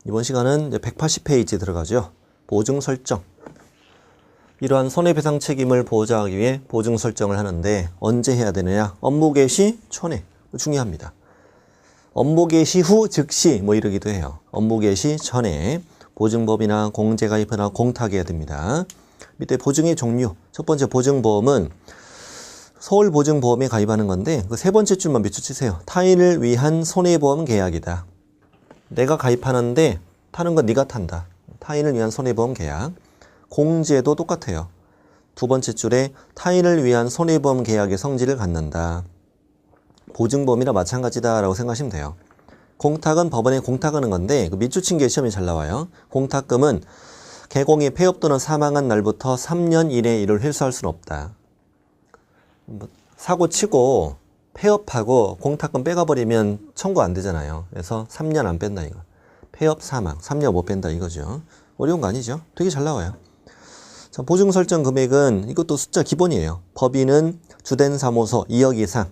이번 시간은 180페이지 들어가죠. 보증 설정. 이러한 손해배상 책임을 보호하기 위해 보증 설정을 하는데 언제 해야 되느냐? 업무 개시 전에. 중요합니다. 업무 개시 후 즉시 뭐 이러기도 해요. 업무 개시 전에 보증법이나 공제가입이나 공탁해야 됩니다. 밑에 보증의 종류. 첫 번째 보증보험은 서울보증보험에 가입하는 건데 그 세 번째 줄만 밑줄 치세요. 타인을 위한 손해보험 계약이다. 내가 가입하는데 타는 건 네가 탄다. 타인을 위한 손해보험 계약. 공제도 똑같아요. 두 번째 줄에 타인을 위한 손해보험 계약의 성질을 갖는다. 보증보험이나 마찬가지다라고 생각하시면 돼요. 공탁은 법원에 공탁하는 건데 그 밑줄 친 게 시험에 잘 나와요. 공탁금은 개공이 폐업 또는 사망한 날부터 3년 이내에 이를 회수할 수는 없다. 사고 치고 폐업하고 공탁금 빼가버리면 청구 안 되잖아요. 그래서 3년 안 뺀다 이거. 폐업 사망 3년 못 뺀다 이거죠. 어려운 거 아니죠? 되게 잘 나와요. 자, 보증 설정 금액은 이것도 숫자 기본이에요. 법인은 주된 사무소 2억 이상,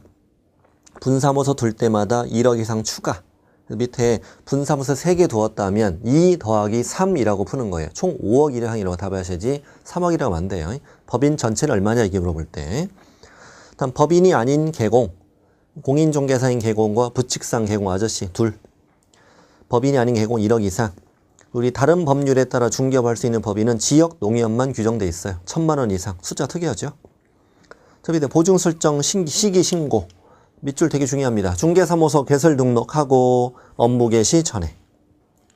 분사무소 둘 때마다 1억 이상 추가. 밑에 분사무소 3개 두었다면 2 더하기 3이라고 푸는 거예요. 총 5억 이상이라고 답하셔야지 3억이라고 하면 안 돼요. 법인 전체는 얼마냐 이게 물어볼 때. 다음 법인이 아닌 개공, 공인중개사인 개공과 부칙상 개공 아저씨 둘. 법인이 아닌 개공 1억 이상. 우리 다른 법률에 따라 중개업할 수 있는 법인은 지역 농협만 규정돼 있어요. 1,000만 원 이상. 숫자 특이하죠? 저 밑에 보증 설정 시기 신고. 밑줄 되게 중요합니다. 중개사무소 개설 등록하고 업무 개시 전에.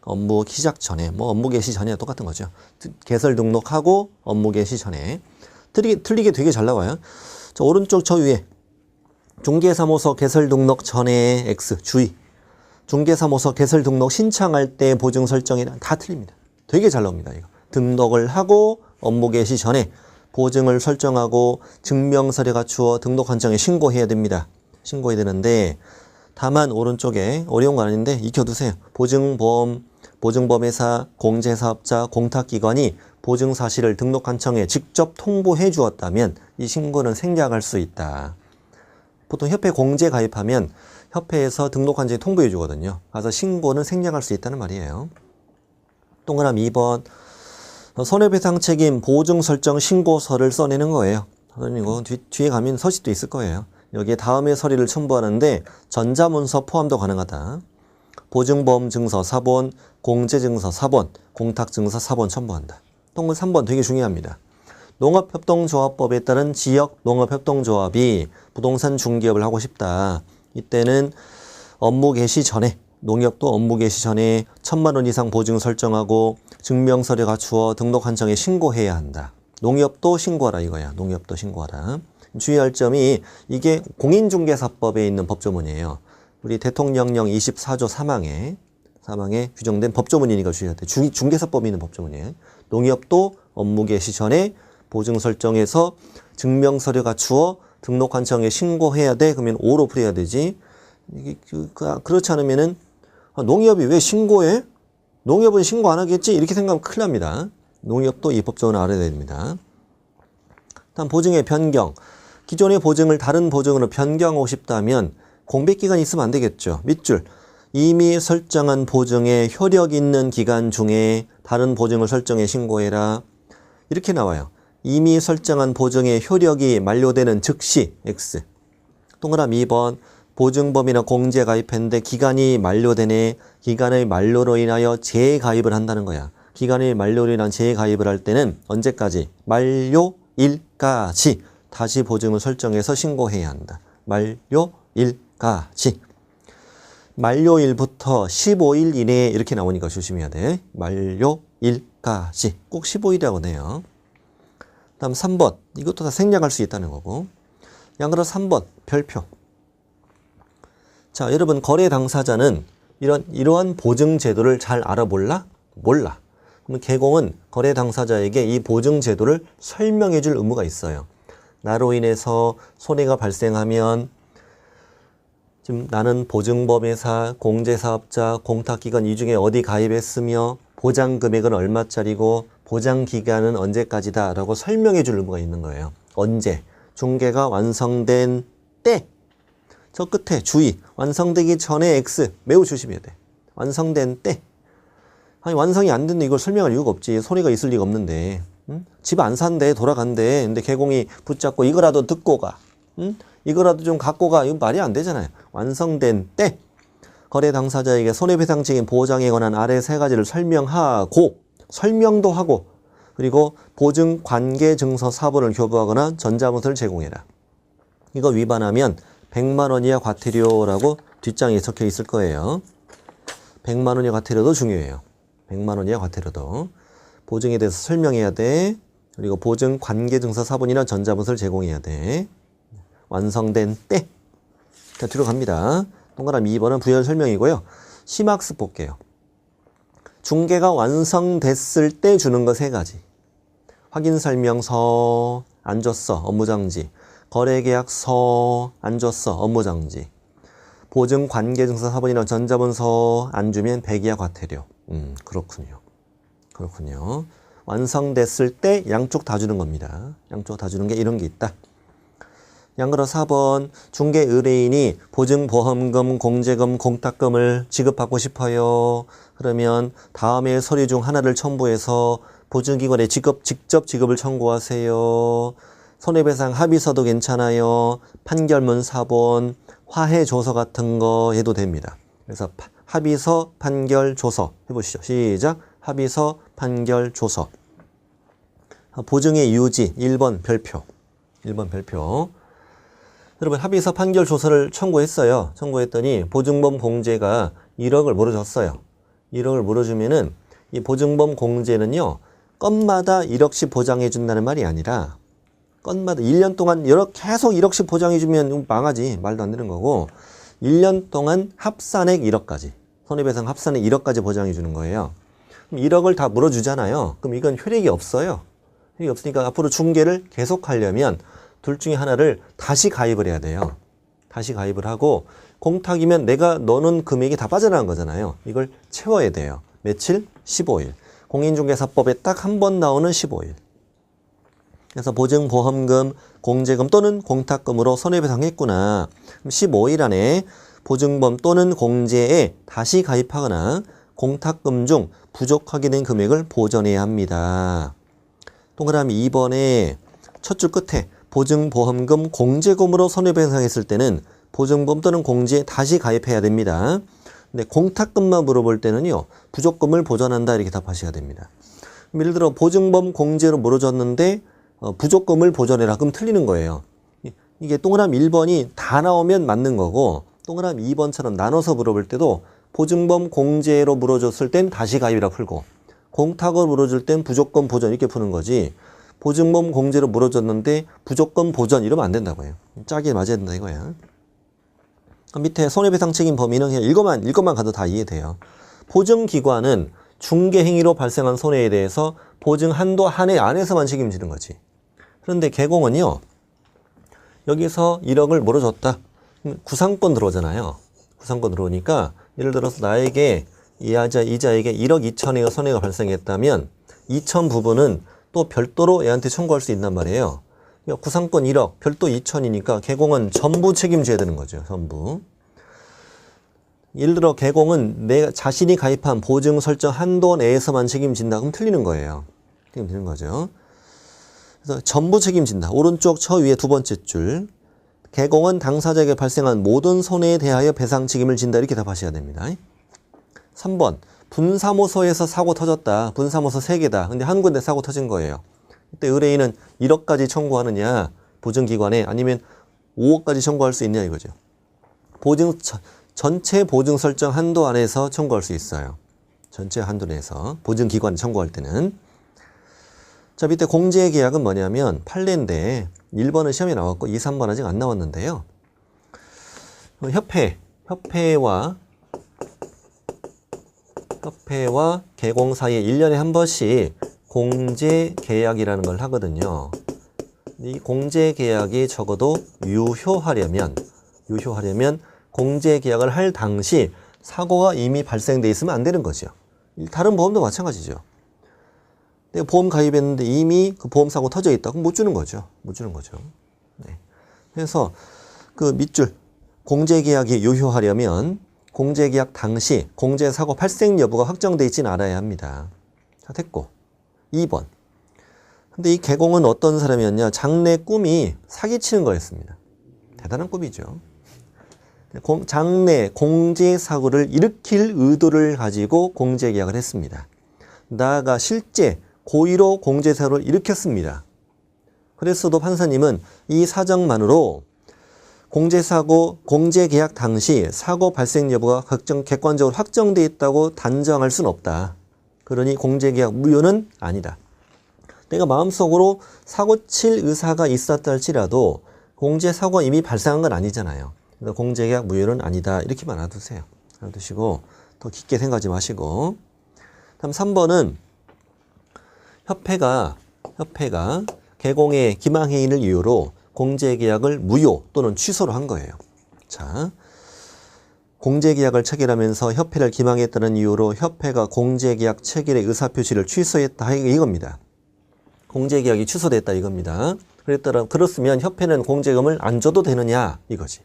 업무 시작 전에. 뭐 업무 개시 전이야 똑같은 거죠. 개설 등록하고 업무 개시 전에. 틀리게 되게 잘 나와요. 저 오른쪽 저 위에 중개사무소 개설 등록 전에 X 주의. 중개사무소 개설 등록 신청할 때 보증 설정이랑 다 틀립니다. 되게 잘 나옵니다. 이거. 등록을 하고 업무 개시 전에 보증을 설정하고 증명서류 갖추어 등록 한정에 신고해야 됩니다. 신고해야 되는데 다만 오른쪽에 어려운 거 아닌데 익혀두세요. 보증보험, 보증보험회사, 공제사업자, 공탁기관이 보증 사실을 등록 한청에 직접 통보해 주었다면 이 신고는 생략할 수 있다. 보통 협회 공제 가입하면 협회에서 등록 한청에 통보해 주거든요. 그래서 신고는 생략할 수 있다는 말이에요. 동그라미 2번 손해배상 책임 보증 설정 신고서를 써내는 거예요. 이거 뒤에 가면 서식도 있을 거예요. 여기에 다음의 서류를 첨부하는데 전자문서 포함도 가능하다. 보증보험 증서 4번, 공제증서 4번, 공탁증서 4번 첨부한다. 동글 3번 되게 중요합니다. 농업협동조합법에 따른 지역 농업협동조합이 부동산 중개업을 하고 싶다. 이때는 업무 개시 전에, 농협도 업무 개시 전에 1,000만 원 이상 보증 설정하고 증명서류 갖추어 등록 한청에 신고해야 한다. 농협도 신고하라 이거야. 농협도 신고하라. 주의할 점이 이게 공인중개사법에 있는 법조문이에요. 우리 대통령령 24조 3항에 규정된 법조문이니까 주의해야 돼. 중개사법에 있는 법조문이에요. 농협도 업무 개시 전에 보증 설정해서 증명서류 갖추어 등록 한청에 신고해야 돼. 그러면 5로 풀어야 되지. 이게 그렇지 않으면은 농협이 왜 신고해? 농협은 신고 안 하겠지? 이렇게 생각하면 큰일 납니다. 농협도 이 법조문을 알아야 됩니다. 다음 보증의 변경. 기존의 보증을 다른 보증으로 변경하고 싶다면 공백기간이 있으면 안 되겠죠. 밑줄. 이미 설정한 보증에 효력 있는 기간 중에 다른 보증을 설정해 신고해라. 이렇게 나와요. 이미 설정한 보증의 효력이 만료되는 즉시 X. 동그라미 2번. 보증법이나 공제 가입했는데 기간이 만료되네. 기간의 만료로 인하여 재가입을 한다는 거야. 기간의 만료로 인한 재가입을 할 때는 언제까지? 만료일까지 다시 보증을 설정해서 신고해야 한다. 만료일까지. 만료일부터 15일 이내에 이렇게 나오니까 조심해야 돼. 만료일까지. 꼭 15일이라고 해요. 다음 3번. 이것도 다 생략할 수 있다는 거고. 양으로 3번. 별표. 자, 여러분 거래 당사자는 이러한 보증 제도를 잘 알아볼라? 몰라. 그럼 개공은 거래 당사자에게 이 보증 제도를 설명해 줄 의무가 있어요. 나로 인해서 손해가 발생하면 지금 나는 보증법회사, 공제사업자, 공탁기관 이 중에 어디 가입했으며 보장 금액은 얼마짜리고 보장 기간은 언제까지다 라고 설명해 줄 의무가 있는 거예요. 언제? 중개가 완성된 때. 저 끝에 주의. 완성되기 전에 X 매우 조심해야 돼. 완성된 때. 아니 완성이 안 됐는데 이걸 설명할 이유가 없지. 손해가 있을 리가 없는데. 응? 집 안 산대 돌아간대. 근데 개공이 붙잡고 이거라도 듣고 가. 응? 이거라도 좀 갖고 가. 이건 말이 안 되잖아요. 완성된 때 거래 당사자에게 손해배상 책임 보장에 관한 아래 세 가지를 설명하고 설명도 하고 그리고 보증 관계 증서 사본을 교부하거나 전자문서를 제공해라. 이거 위반하면 100만 원 이하 과태료라고 뒷장에 적혀 있을 거예요. 100만 원 이하 과태료도 중요해요. 100만 원 이하 과태료도. 보증에 대해서 설명해야 돼. 그리고 보증 관계 증서 사본이나 전자문서를 제공해야 돼. 완성된 때. 자, 뒤로 갑니다. 동그라미 2번은 부연 설명이고요. 심학습 볼게요. 중개가 완성됐을 때 주는 거 세 가지. 확인설명서 안 줬어. 업무정지. 거래계약서 안 줬어. 업무정지. 보증관계증서 사본이나 전자문서 안 주면 100 이하 과태료. 그렇군요. 그렇군요. 완성됐을 때 양쪽 다 주는 겁니다. 양쪽 다 주는 게 이런 게 있다. 양그러 4번 중개 의뢰인이 보증보험금, 공제금, 공탁금을 지급받고 싶어요. 그러면 다음의 서류 중 하나를 첨부해서 보증기관에 직접 지급을 청구하세요. 손해배상 합의서도 괜찮아요. 판결문 사본, 화해조서 같은 거 해도 됩니다. 그래서 합의서, 판결, 조서 해보시죠. 시작. 합의서, 판결, 조서. 보증의 유지 1번 별표. 1번 별표. 여러분 합의서 판결 조서를 청구했어요. 청구했더니 보증보험 공제가 1억을 물어줬어요. 1억을 물어주면은 이 보증보험 공제는요. 건마다 1억씩 보장해 준다는 말이 아니라 건마다 1년 동안 계속 1억씩 보장해 주면 망하지. 말도 안 되는 거고 1년 동안 합산액 1억까지 손해배상 합산액 1억까지 보장해 주는 거예요. 그럼 1억을 다 물어주잖아요. 그럼 이건 효력이 없어요. 효력이 없으니까 앞으로 중개를 계속 하려면 둘 중에 하나를 다시 가입을 해야 돼요. 다시 가입을 하고 공탁이면 내가 넣는 금액이 다 빠져나간 거잖아요. 이걸 채워야 돼요. 며칠? 15일. 공인중개사법에 딱 한 번 나오는 15일. 그래서 보증보험금, 공제금 또는 공탁금으로 손해배상했구나. 그럼 15일 안에 보증보험 또는 공제에 다시 가입하거나 공탁금 중 부족하게 된 금액을 보전해야 합니다. 동그라미 2번에 첫 줄 끝에 보증보험금, 공제금으로 손해배상했을 때는 보증보험 또는 공제에 다시 가입해야 됩니다. 근데 공탁금만 물어볼 때는요. 부족금을 보전한다 이렇게 답하셔야 됩니다. 예를 들어 보증보험 공제로 물어줬는데 부족금을 보전해라. 그럼 틀리는 거예요. 이게 동그라미 1번이 다 나오면 맞는 거고 동그라미 2번처럼 나눠서 물어볼 때도 보증보험 공제로 물어줬을 땐 다시 가입이라 풀고 공탁을 물어줄 땐 부족금 보전 이렇게 푸는 거지 보증보험 공제로 물어줬는데 부족금 보전 이러면 안 된다고 해요. 짝이 맞아야 된다 이거야. 밑에 손해배상 책임 범위는 그냥 읽어만 가도 다 이해돼요. 보증기관은 중개행위로 발생한 손해에 대해서 보증 한도 한해 안에서만 책임지는 거지. 그런데 개공은요. 여기서 1억을 물어줬다. 구상권 들어오잖아요. 구상권 들어오니까 예를 들어서 나에게 이자에게 1억 2천의 손해가 발생했다면 2천 부분은 또 별도로 얘한테 청구할 수 있단 말이에요. 구상권 1억, 별도 2천이니까 개공은 전부 책임져야 되는 거죠. 전부. 예를 들어 개공은 내 자신이 가입한 보증 설정 한도 내에서만 책임진다. 그럼 틀리는 거예요. 책임지는 거죠. 그래서 전부 책임진다. 오른쪽 처 위에 두 번째 줄. 개공은 당사자에게 발생한 모든 손해에 대하여 배상 책임을 진다. 이렇게 답하셔야 됩니다. 3번. 분사무소에서 사고 터졌다. 분사무소 3개다. 근데 한 군데 사고 터진 거예요. 이때 의뢰인은 1억까지 청구하느냐, 보증기관에 아니면 5억까지 청구할 수 있냐 이거죠. 전체 보증 설정 한도 안에서 청구할 수 있어요. 전체 한도 내에서 보증기관에 청구할 때는. 자, 밑에 공제계약은 뭐냐면 판례인데 1번은 시험에 나왔고 2, 3번 아직 안 나왔는데요. 협회와 개공 사이에 1년에 한 번씩 공제계약이라는 걸 하거든요. 이 공제계약이 적어도 유효하려면 공제계약을 할 당시 사고가 이미 발생돼 있으면 안 되는 거죠. 다른 보험도 마찬가지죠. 내가 보험 가입했는데 이미 그 보험 사고 터져 있다. 그럼 못 주는 거죠. 네. 그래서 그 밑줄 공제계약이 유효하려면 공제계약 당시 공제사고 발생 여부가 확정돼 있지는 않아야 합니다. 자, 됐고. 2번. 근데 이 개공은 어떤 사람이었냐? 장래 꿈이 사기치는 거였습니다. 대단한 꿈이죠. 장래 공제사고를 일으킬 의도를 가지고 공제계약을 했습니다. 나아가 실제 고의로 공제사고를 일으켰습니다. 그랬어도 판사님은 이 사정만으로 공제사고, 공제계약 당시 사고 발생 여부가 객관적으로 확정되어 있다고 단정할 수는 없다. 그러니 공제계약 무효는 아니다. 내가 마음속으로 사고 칠 의사가 있었다 할지라도 공제사고가 이미 발생한 건 아니잖아요. 그래서 공제계약 무효는 아니다. 이렇게만 알아두세요. 알아두시고 더 깊게 생각하지 마시고. 다음 3번은 협회가 개공의 기망행위를 이유로 공제계약을 무효 또는 취소를 한 거예요. 자, 공제계약을 체결하면서 협회를 기망했다는 이유로 협회가 공제계약 체결의 의사표시를 취소했다 이겁니다. 공제계약이 취소됐다 이겁니다. 그렇으면 협회는 공제금을 안 줘도 되느냐 이거지.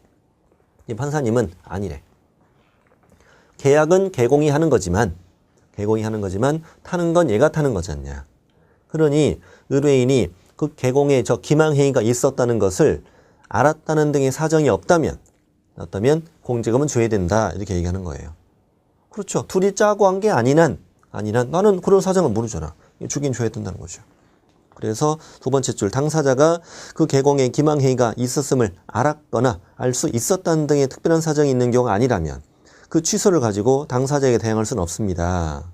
이 판사님은 아니래. 계약은 개공이 하는 거지만 타는 건 얘가 타는 거잖냐. 그러니 의뢰인이 그 개공에 저 기망행위가 있었다는 것을 알았다는 등의 사정이 없다면 공제금은 줘야 된다 이렇게 얘기하는 거예요. 그렇죠. 둘이 짜고 한 게 아닌 한 나는 그런 사정을 모르잖아. 주긴 줘야 된다는 거죠. 그래서 두 번째 줄 당사자가 그 개공의 기망행위가 있었음을 알았거나 알 수 있었다는 등의 특별한 사정이 있는 경우가 아니라면 그 취소를 가지고 당사자에게 대항할 수는 없습니다.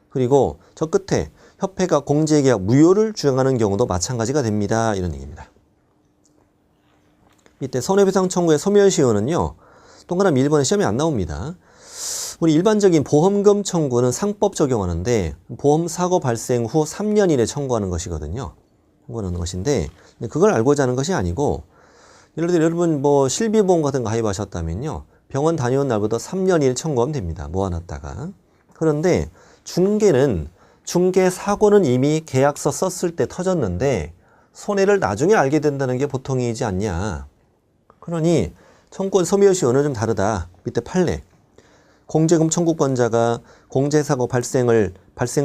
그리고 저 끝에 협회가 공제계약 무효를 주장하는 경우도 마찬가지가 됩니다. 이런 얘기입니다. 밑에 손해배상 청구의 소멸시효는요. 동그라미 1번에 시험에 안 나옵니다. 우리 일반적인 보험금 청구는 상법 적용하는데 보험사고 발생 후 3년 이내 청구하는 것이거든요. 청구하는 것인데 그걸 알고자 하는 것이 아니고 예를 들어 여러분 뭐 실비보험 같은 거 가입하셨다면요. 병원 다녀온 날부터 3년 이내 청구하면 됩니다. 모아놨다가. 그런데 중개 사고는 이미 계약서 썼을 때 터졌는데 손해를 나중에 알게 된다는 게 보통이지 않냐. 그러니 청구권 소멸시효는 좀 다르다. 밑에 판례. 공제금 청구권자가 공제사고 발생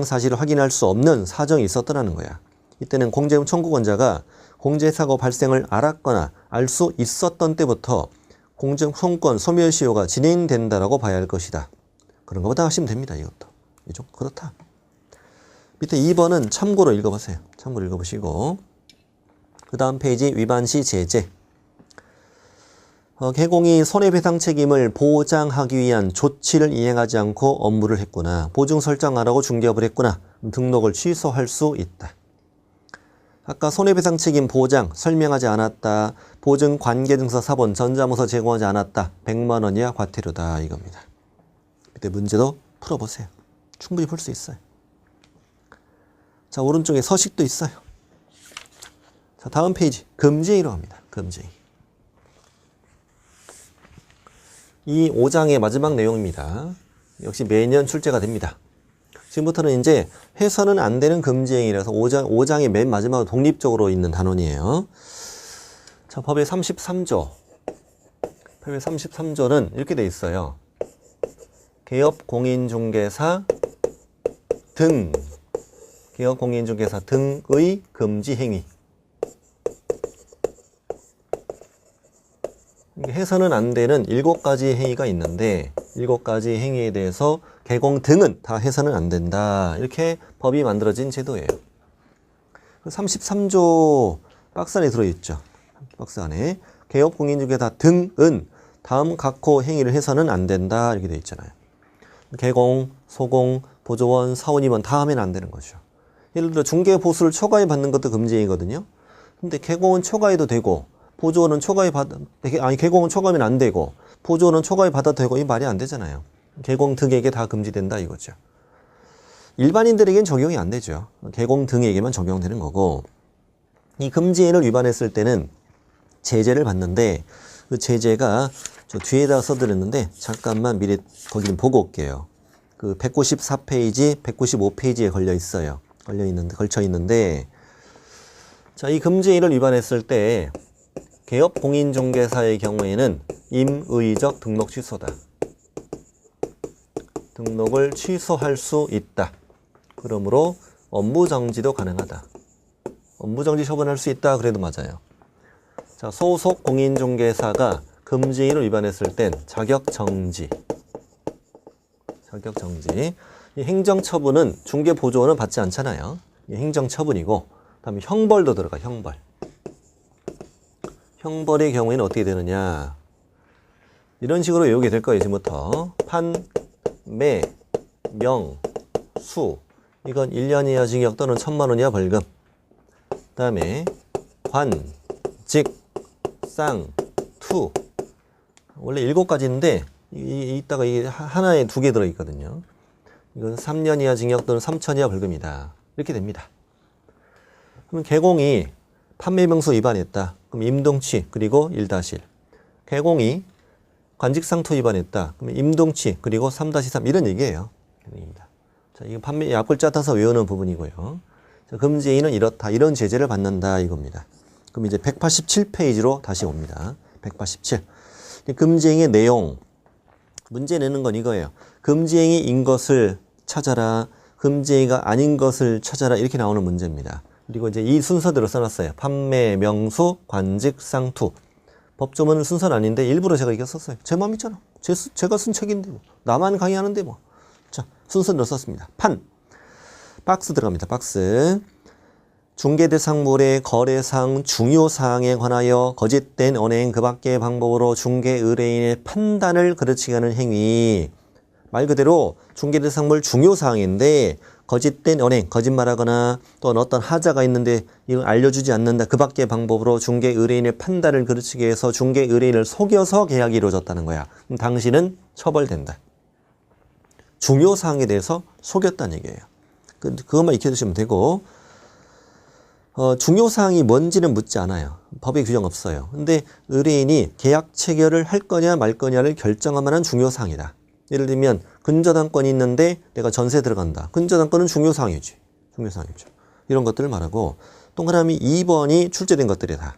사실을 확인할 수 없는 사정이 있었더라는 거야. 이때는 공제금 청구권자가 공제사고 발생을 알았거나 알 수 있었던 때부터 공제금 청구권 소멸시효가 진행된다라고 봐야 할 것이다. 그런 것보다 하시면 됩니다. 이것도. 좀 그렇다. 밑에 2번은 참고로 읽어보세요. 참고로 읽어보시고 그 다음 페이지 위반 시 제재. 개공이 손해배상 책임을 보장하기 위한 조치를 이행하지 않고 업무를 했구나. 보증 설정하라고 중개업을 했구나. 등록을 취소할 수 있다. 아까 손해배상 책임 보장 설명하지 않았다. 보증 관계증서 사본 전자문서 제공하지 않았다. 100만 원 이하 과태료다 이겁니다. 밑에 문제도 풀어보세요. 충분히 풀 수 있어요. 자, 오른쪽에 서식도 있어요. 자, 다음 페이지 금지행위로 갑니다. 금지행위. 이 5장의 마지막 내용입니다. 역시 매년 출제가 됩니다. 지금부터는 이제 해서는 안 되는 금지행위라서 5장의 맨 마지막으로 독립적으로 있는 단원이에요. 자, 법의 33조. 법의 33조는 이렇게 돼 있어요. 개업 공인중개사 등 개업 공인중개사 등의 금지행위. 해서는 안 되는 7가지 행위가 있는데 7가지 행위에 대해서 개공 등은 다 해서는 안 된다. 이렇게 법이 만들어진 제도예요. 33조 박스 안에 들어있죠. 박스 안에 개업 공인중개사 등은 다음 각호 행위를 해서는 안 된다. 이렇게 되어 있잖아요. 개공, 소공, 보조원, 사원임원 다 하면 안 되는 거죠. 예를 들어 중개보수를 초과해 받는 것도 금지행위거든요. 근데 개공은 초과해도 되고 보조원은 개공은 초과하면 안 되고 보조원은 초과해 받아도 되고 이 말이 안 되잖아요. 개공 등에게 다 금지된다 이거죠. 일반인들에겐 적용이 안 되죠. 개공 등에게만 적용되는 거고 이 금지행위를 위반했을 때는 제재를 받는데 그 제재가 저 뒤에다 써드렸는데 잠깐만 미리 거기 좀 보고 올게요. 그 194페이지, 195페이지에 걸쳐 있는데 자, 이 금지행위를 위반했을 때 개업 공인중개사의 경우에는 임의적 등록 취소다. 등록을 취소할 수 있다. 그러므로 업무정지도 가능하다. 업무정지 처분할 수 있다 그래도 맞아요. 자, 소속 공인중개사가 금지인을 위반했을 땐 자격정지. 자격정지. 이 행정처분은 중개보조원은 받지 않잖아요. 이 행정처분이고, 그다음에 형벌도 들어가. 형벌. 형벌의 경우에는 어떻게 되느냐? 이런 식으로 외우게 될 거예요. 지금부터 판, 매, 명, 수. 이건 1년 이하 징역 또는 1,000만 원 이하 벌금. 그다음에 관, 직, 쌍, 투. 원래 7가지인데 이따가 이게 하나에 2개 들어있거든요. 이건 3년 이하 징역 또는 3천 이하 벌금이다. 이렇게 됩니다. 그럼 개공이 판매명수 위반했다. 그럼 임동치 그리고 1-1. 개공이 관직상투 위반했다. 그럼 임동치 그리고 3-3 이런 얘기예요. 자, 이거 판매 앞글자 따서 외우는 부분이고요. 자, 금지인은 이렇다. 이런 제재를 받는다 이겁니다. 그럼 이제 187페이지로 다시 옵니다. 187. 금지행의 내용. 문제 내는 건 이거예요. 금지행위인 것을 찾아라. 금지행위가 아닌 것을 찾아라. 이렇게 나오는 문제입니다. 그리고 이제 이 순서대로 써놨어요. 판매, 명수, 관직, 상투. 법조문은 순서는 아닌데 일부러 제가 이렇게 썼어요. 제 마음 있잖아. 제가 쓴 책인데 뭐. 나만 강의하는데 뭐. 자, 순서대로 썼습니다. 판. 박스 들어갑니다. 박스. 중개대상물의 거래상 중요사항에 관하여 거짓된 언행 그 밖의 방법으로 중개 의뢰인의 판단을 그르치게 하는 행위. 말 그대로 중개대상물 중요사항인데 거짓된 언행, 거짓말하거나 또는 어떤 하자가 있는데 이걸 알려주지 않는다. 그 밖의 방법으로 중개 의뢰인의 판단을 그르치게 해서 중개 의뢰인을 속여서 계약이 이루어졌다는 거야. 그럼 당신은 처벌된다. 중요사항에 대해서 속였다는 얘기예요. 그것만 익혀두시면 되고 중요사항이 뭔지는 묻지 않아요. 법에 규정 없어요. 근데 의뢰인이 계약 체결을 할 거냐 말 거냐를 결정할 만한 중요사항이다. 예를 들면 근저당권이 있는데 내가 전세 들어간다. 근저당권은 중요사항이지. 중요사항이죠. 이런 것들을 말하고 동그라미 2번이 출제된 것들이다.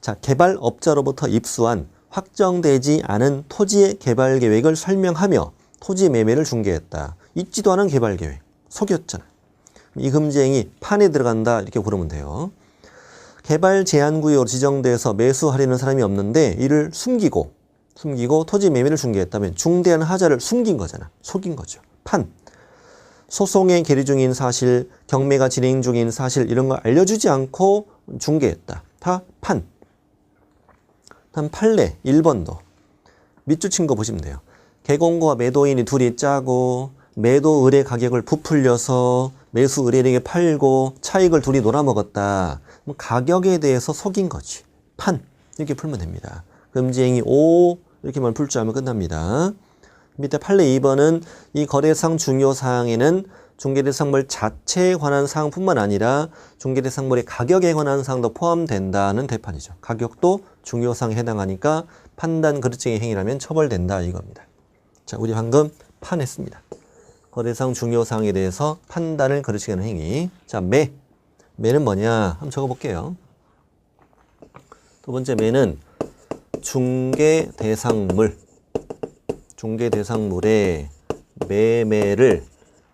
자, 개발업자로부터 입수한 확정되지 않은 토지의 개발 계획을 설명하며 토지 매매를 중개했다. 있지도 않은 개발 계획. 속였잖아. 이 금지행위 판에 들어간다 이렇게 고르면 돼요. 개발 제한구역으로 지정돼서 매수하려는 사람이 없는데 이를 숨기고 토지 매매를 중개했다면 중대한 하자를 숨긴 거잖아. 속인 거죠. 판. 소송에 계류 중인 사실, 경매가 진행 중인 사실 이런 거 알려주지 않고 중개했다. 다 판. 다음 판례 1번도 밑줄 친 거 보시면 돼요. 개공과 매도인이 둘이 짜고 매도 의뢰 가격을 부풀려서 매수 의뢰인에게 팔고 차익을 둘이 놀아먹었다. 가격에 대해서 속인 거지. 판. 이렇게 풀면 됩니다. 금지행위 5 이렇게만 풀 줄 알면 끝납니다. 밑에 판례 2번은 이 거래상 중요사항에는 중개대상물 자체에 관한 사항뿐만 아니라 중개대상물의 가격에 관한 사항도 포함된다는 대판이죠. 가격도 중요사항에 해당하니까 판단 그르치기 행위라면 처벌된다 이겁니다. 자, 우리 방금 판했습니다. 거래상 중요사항에 대해서 판단을 그르치게 하는 행위. 자, 매는 뭐냐? 한번 적어볼게요. 두 번째 매는 중개대상물의 매매를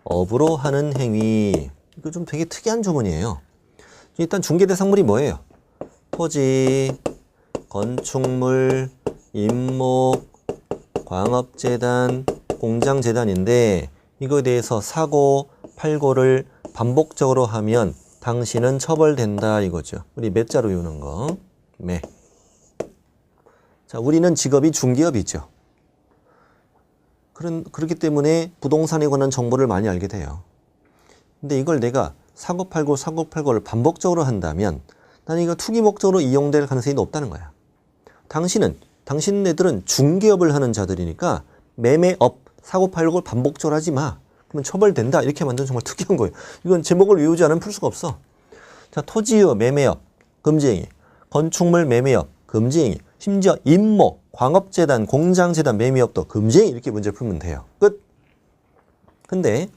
업으로 하는 행위. 이거 좀 되게 특이한 조문이에요. 일단 중개대상물이 뭐예요? 토지, 건축물, 임목, 광업재단, 공장재단인데 이거에 대해서 사고, 팔고를 반복적으로 하면 당신은 처벌된다 이거죠. 우리 매자로 외우는 거. 매. 자, 우리는 직업이 중개업이죠. 그렇기 때문에 부동산에 관한 정보를 많이 알게 돼요. 근데 이걸 내가 사고 팔고를 반복적으로 한다면 나는 이거 투기 목적으로 이용될 가능성이 높다는 거야. 당신네들은 중개업을 하는 자들이니까 매매업, 사고 팔고를 반복적으로 하지 마. 그러면 처벌된다. 이렇게 만든 정말 특이한 거예요. 이건 제목을 외우지 않으면 풀 수가 없어. 자, 토지업, 매매업, 금지행위. 건축물 매매업, 금지행위. 심지어 임목, 광업재단, 공장재단 매매업도 금지행위 이렇게 문제 풀면 돼요. 끝. 근데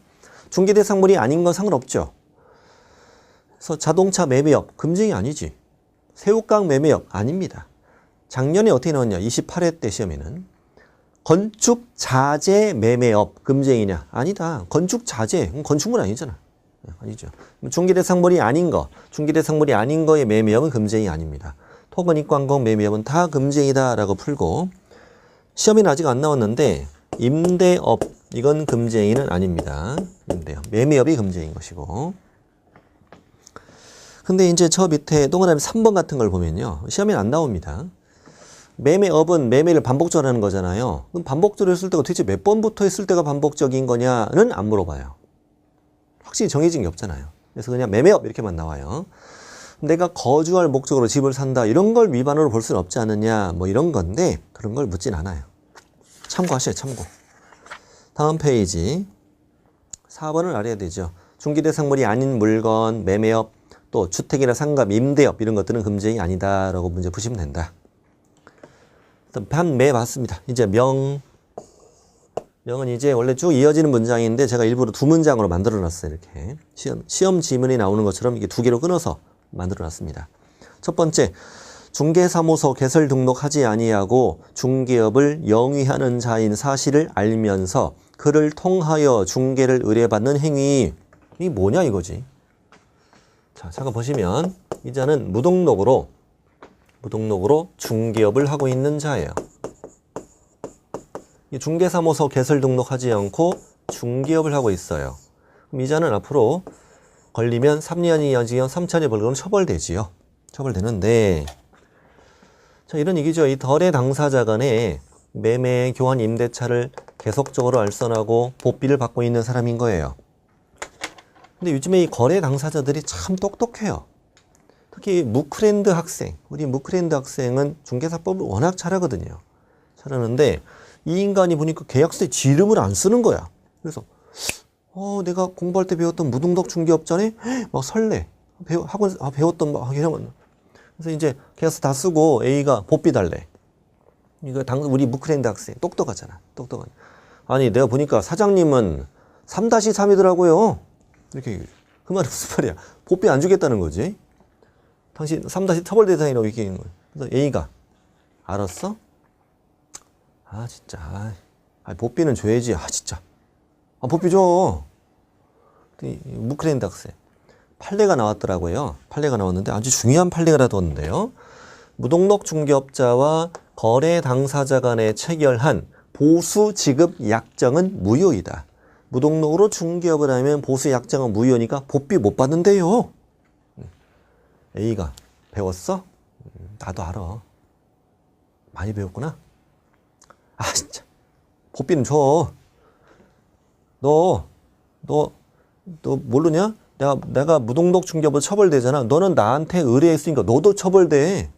중개대상물이 아닌 건 상관없죠. 그래서 자동차 매매업, 금지행위 아니지. 새우깡 매매업 아닙니다. 작년에 어떻게 나왔냐? 28회 때 시험에는 건축 자재 매매업 금쟁이냐? 아니다. 건축 자재 건축물 아니잖아. 아니죠. 중개대상물이 아닌 거, 중개대상물이 아닌 거의 매매업은 금쟁이 아닙니다. 토건 입관공 매매업은 다 금쟁이다라고 풀고, 시험에는 아직 안 나왔는데 임대업 이건 금쟁이는 아닙니다. 임대업 매매업이 금쟁인 것이고. 근데 이제 저 밑에 동그라미 3번 같은 걸 보면요, 시험에는 안 나옵니다. 매매업은 매매를 반복적으로 하는 거잖아요. 그럼 반복적으로 했을 때가 도대체 몇 번부터 했을 때가 반복적인 거냐는 안 물어봐요. 확실히 정해진 게 없잖아요. 그래서 그냥 매매업 이렇게만 나와요. 내가 거주할 목적으로 집을 산다 이런 걸 위반으로 볼 수는 없지 않느냐 뭐 이런 건데, 그런 걸 묻진 않아요. 참고하셔요. 참고. 다음 페이지 4번을 알아야 되죠. 중개대상물이 아닌 물건, 매매업, 또 주택이나 상가, 임대업 이런 것들은 금쟁이 아니다라고 문제 푸시면 된다. 반매 봤습니다. 이제 명은 이제 원래 쭉 이어지는 문장인데 제가 일부러 두 문장으로 만들어 놨어요. 이렇게 시험 지문이 나오는 것처럼 이게 두 개로 끊어서 만들어 놨습니다. 첫 번째, 중개사무소 개설 등록하지 아니하고 중개업을 영위하는 자인 사실을 알면서 그를 통하여 중개를 의뢰받는 행위. 이 뭐냐 이거지. 자, 잠깐 보시면 이 자는 무등록으로 중개업을 하고 있는 자예요. 중개사무소 개설 등록하지 않고 중개업을 하고 있어요. 그럼 이 자는 앞으로 걸리면 3년 이하 징역 3천의 벌금은 처벌되지요. 처벌되는데, 자, 이런 얘기죠. 이 덜의 당사자 간에 매매, 교환, 임대차를 계속적으로 알선하고 복비를 받고 있는 사람인 거예요. 근데 요즘에 이 거래 당사자들이 참 똑똑해요. 특히 무크랜드 학생, 우리 무크랜드 학생은 중개사법을 워낙 잘하거든요. 잘하는데 이 인간이 보니까 계약서에 지 이름을 안 쓰는 거야. 그래서 내가 공부할 때 배웠던 무등록 중개업자네? 막 설레. 학원 배웠던 막 이런. 그래서 이제 계약서 다 쓰고 A가 복비 달래. 이거 우리 무크랜드 학생 똑똑하잖아. 똑똑한. 아니 내가 보니까 사장님은 3-3이더라고요. 이렇게. 그 말은 무슨 말이야? 복비 안 주겠다는 거지. 당신 3- 처벌 대상이라고 얘기하는 거예요. 그래서 A가 알았어? 아 진짜. 복비는 줘야지. 아 진짜. 복비 줘. 무크랜드 학생. 판례가 나왔더라고요. 판례가 나왔는데 아주 중요한 판례가 나왔는데요. 무등록 중개업자와 거래 당사자 간에 체결한 보수 지급 약정은 무효이다. 무등록으로 중개업을 하면 보수 약정은 무효니까 복비 못 받는데요. A가 배웠어? 나도 알아. 많이 배웠구나. 아 진짜. 복비는 줘. 너 모르냐? 내가 무등록 중개업으로 처벌되잖아. 너는 나한테 의뢰했으니까 너도 처벌돼.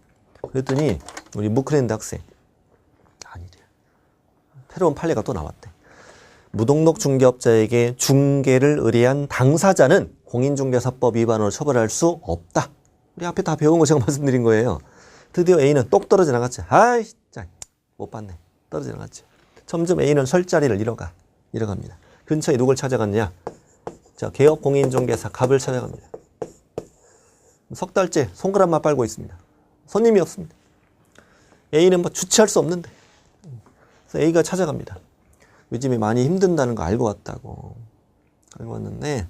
그랬더니 우리 무크랜드 학생 아니래. 새로운 판례가 또 나왔대. 무등록 중개업자에게 중개를 의뢰한 당사자는 공인중개사법 위반으로 처벌할 수 없다. 우리 앞에 다 배운 거 제가 말씀드린 거예요. 드디어 A는 똑 떨어져 나갔지. 아이 진짜 못 봤네. 떨어져 나갔지. 점점 A는 설 자리를 잃어갑니다. 근처에 누굴 찾아갔냐? 자, 개업 공인중개사 갑을 찾아갑니다. 석 달째 손가락만 빨고 있습니다. 손님이 없습니다. A는 뭐 주체할 수 없는데. 그래서 A가 찾아갑니다. 요즘에 많이 힘든다는 거 알고 왔다고. 알고 왔는데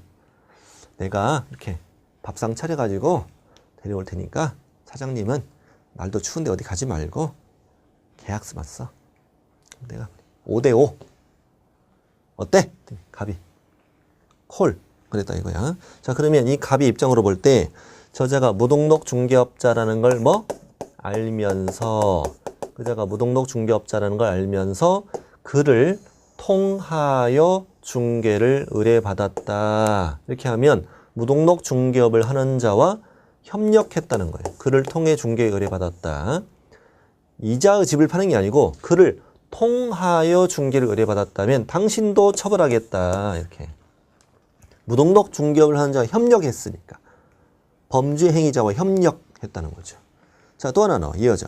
내가 이렇게 밥상 차려가지고 데려올 테니까 사장님은 날도 추운데 어디 가지 말고 계약서만 써. 내가 5대5 어때? 갑이 콜 그랬다 이거야. 자, 그러면 이 갑이 입장으로 볼 때 저자가 무등록 중개업자라는 걸 알면서, 그자가 무등록 중개업자라는 걸 알면서 그를 통하여 중개를 의뢰받았다. 이렇게 하면 무등록 중개업을 하는 자와 협력했다는 거예요. 그를 통해 중개에 의뢰받았다. 이자의 집을 파는 게 아니고 그를 통하여 중개를 의뢰받았다면 당신도 처벌하겠다. 이렇게. 무등록 중개업을 하는 자와 협력했으니까. 범죄 행위자와 협력했다는 거죠. 자, 또 하나 이어져.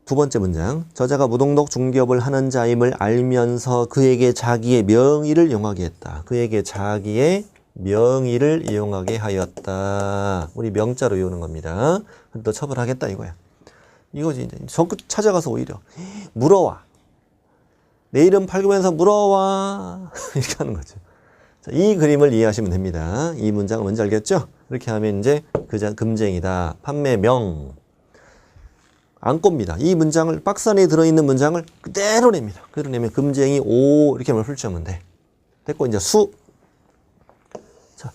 두 번째 문장. 저자가 무등록 중개업을 하는 자임을 알면서 그에게 자기의 명의를 이용하게 했다. 그에게 자기의 명의를 이용하게 하였다. 우리 명자로 이용하는 겁니다. 또 처벌하겠다 이거야. 이거지. 이제 적극 찾아가서 오히려 물어와. 내일은 팔구면서 물어와. 이렇게 하는 거죠. 자, 이 그림을 이해하시면 됩니다. 이 문장은 뭔지 알겠죠? 이렇게 하면 이제 금쟁이다. 판매명. 안 꼽니다. 이 문장을, 박스 안에 들어있는 문장을 그대로 냅니다. 그대로 내면 금쟁이 오 이렇게 하면 훑으면 돼. 됐고 이제 수. 자,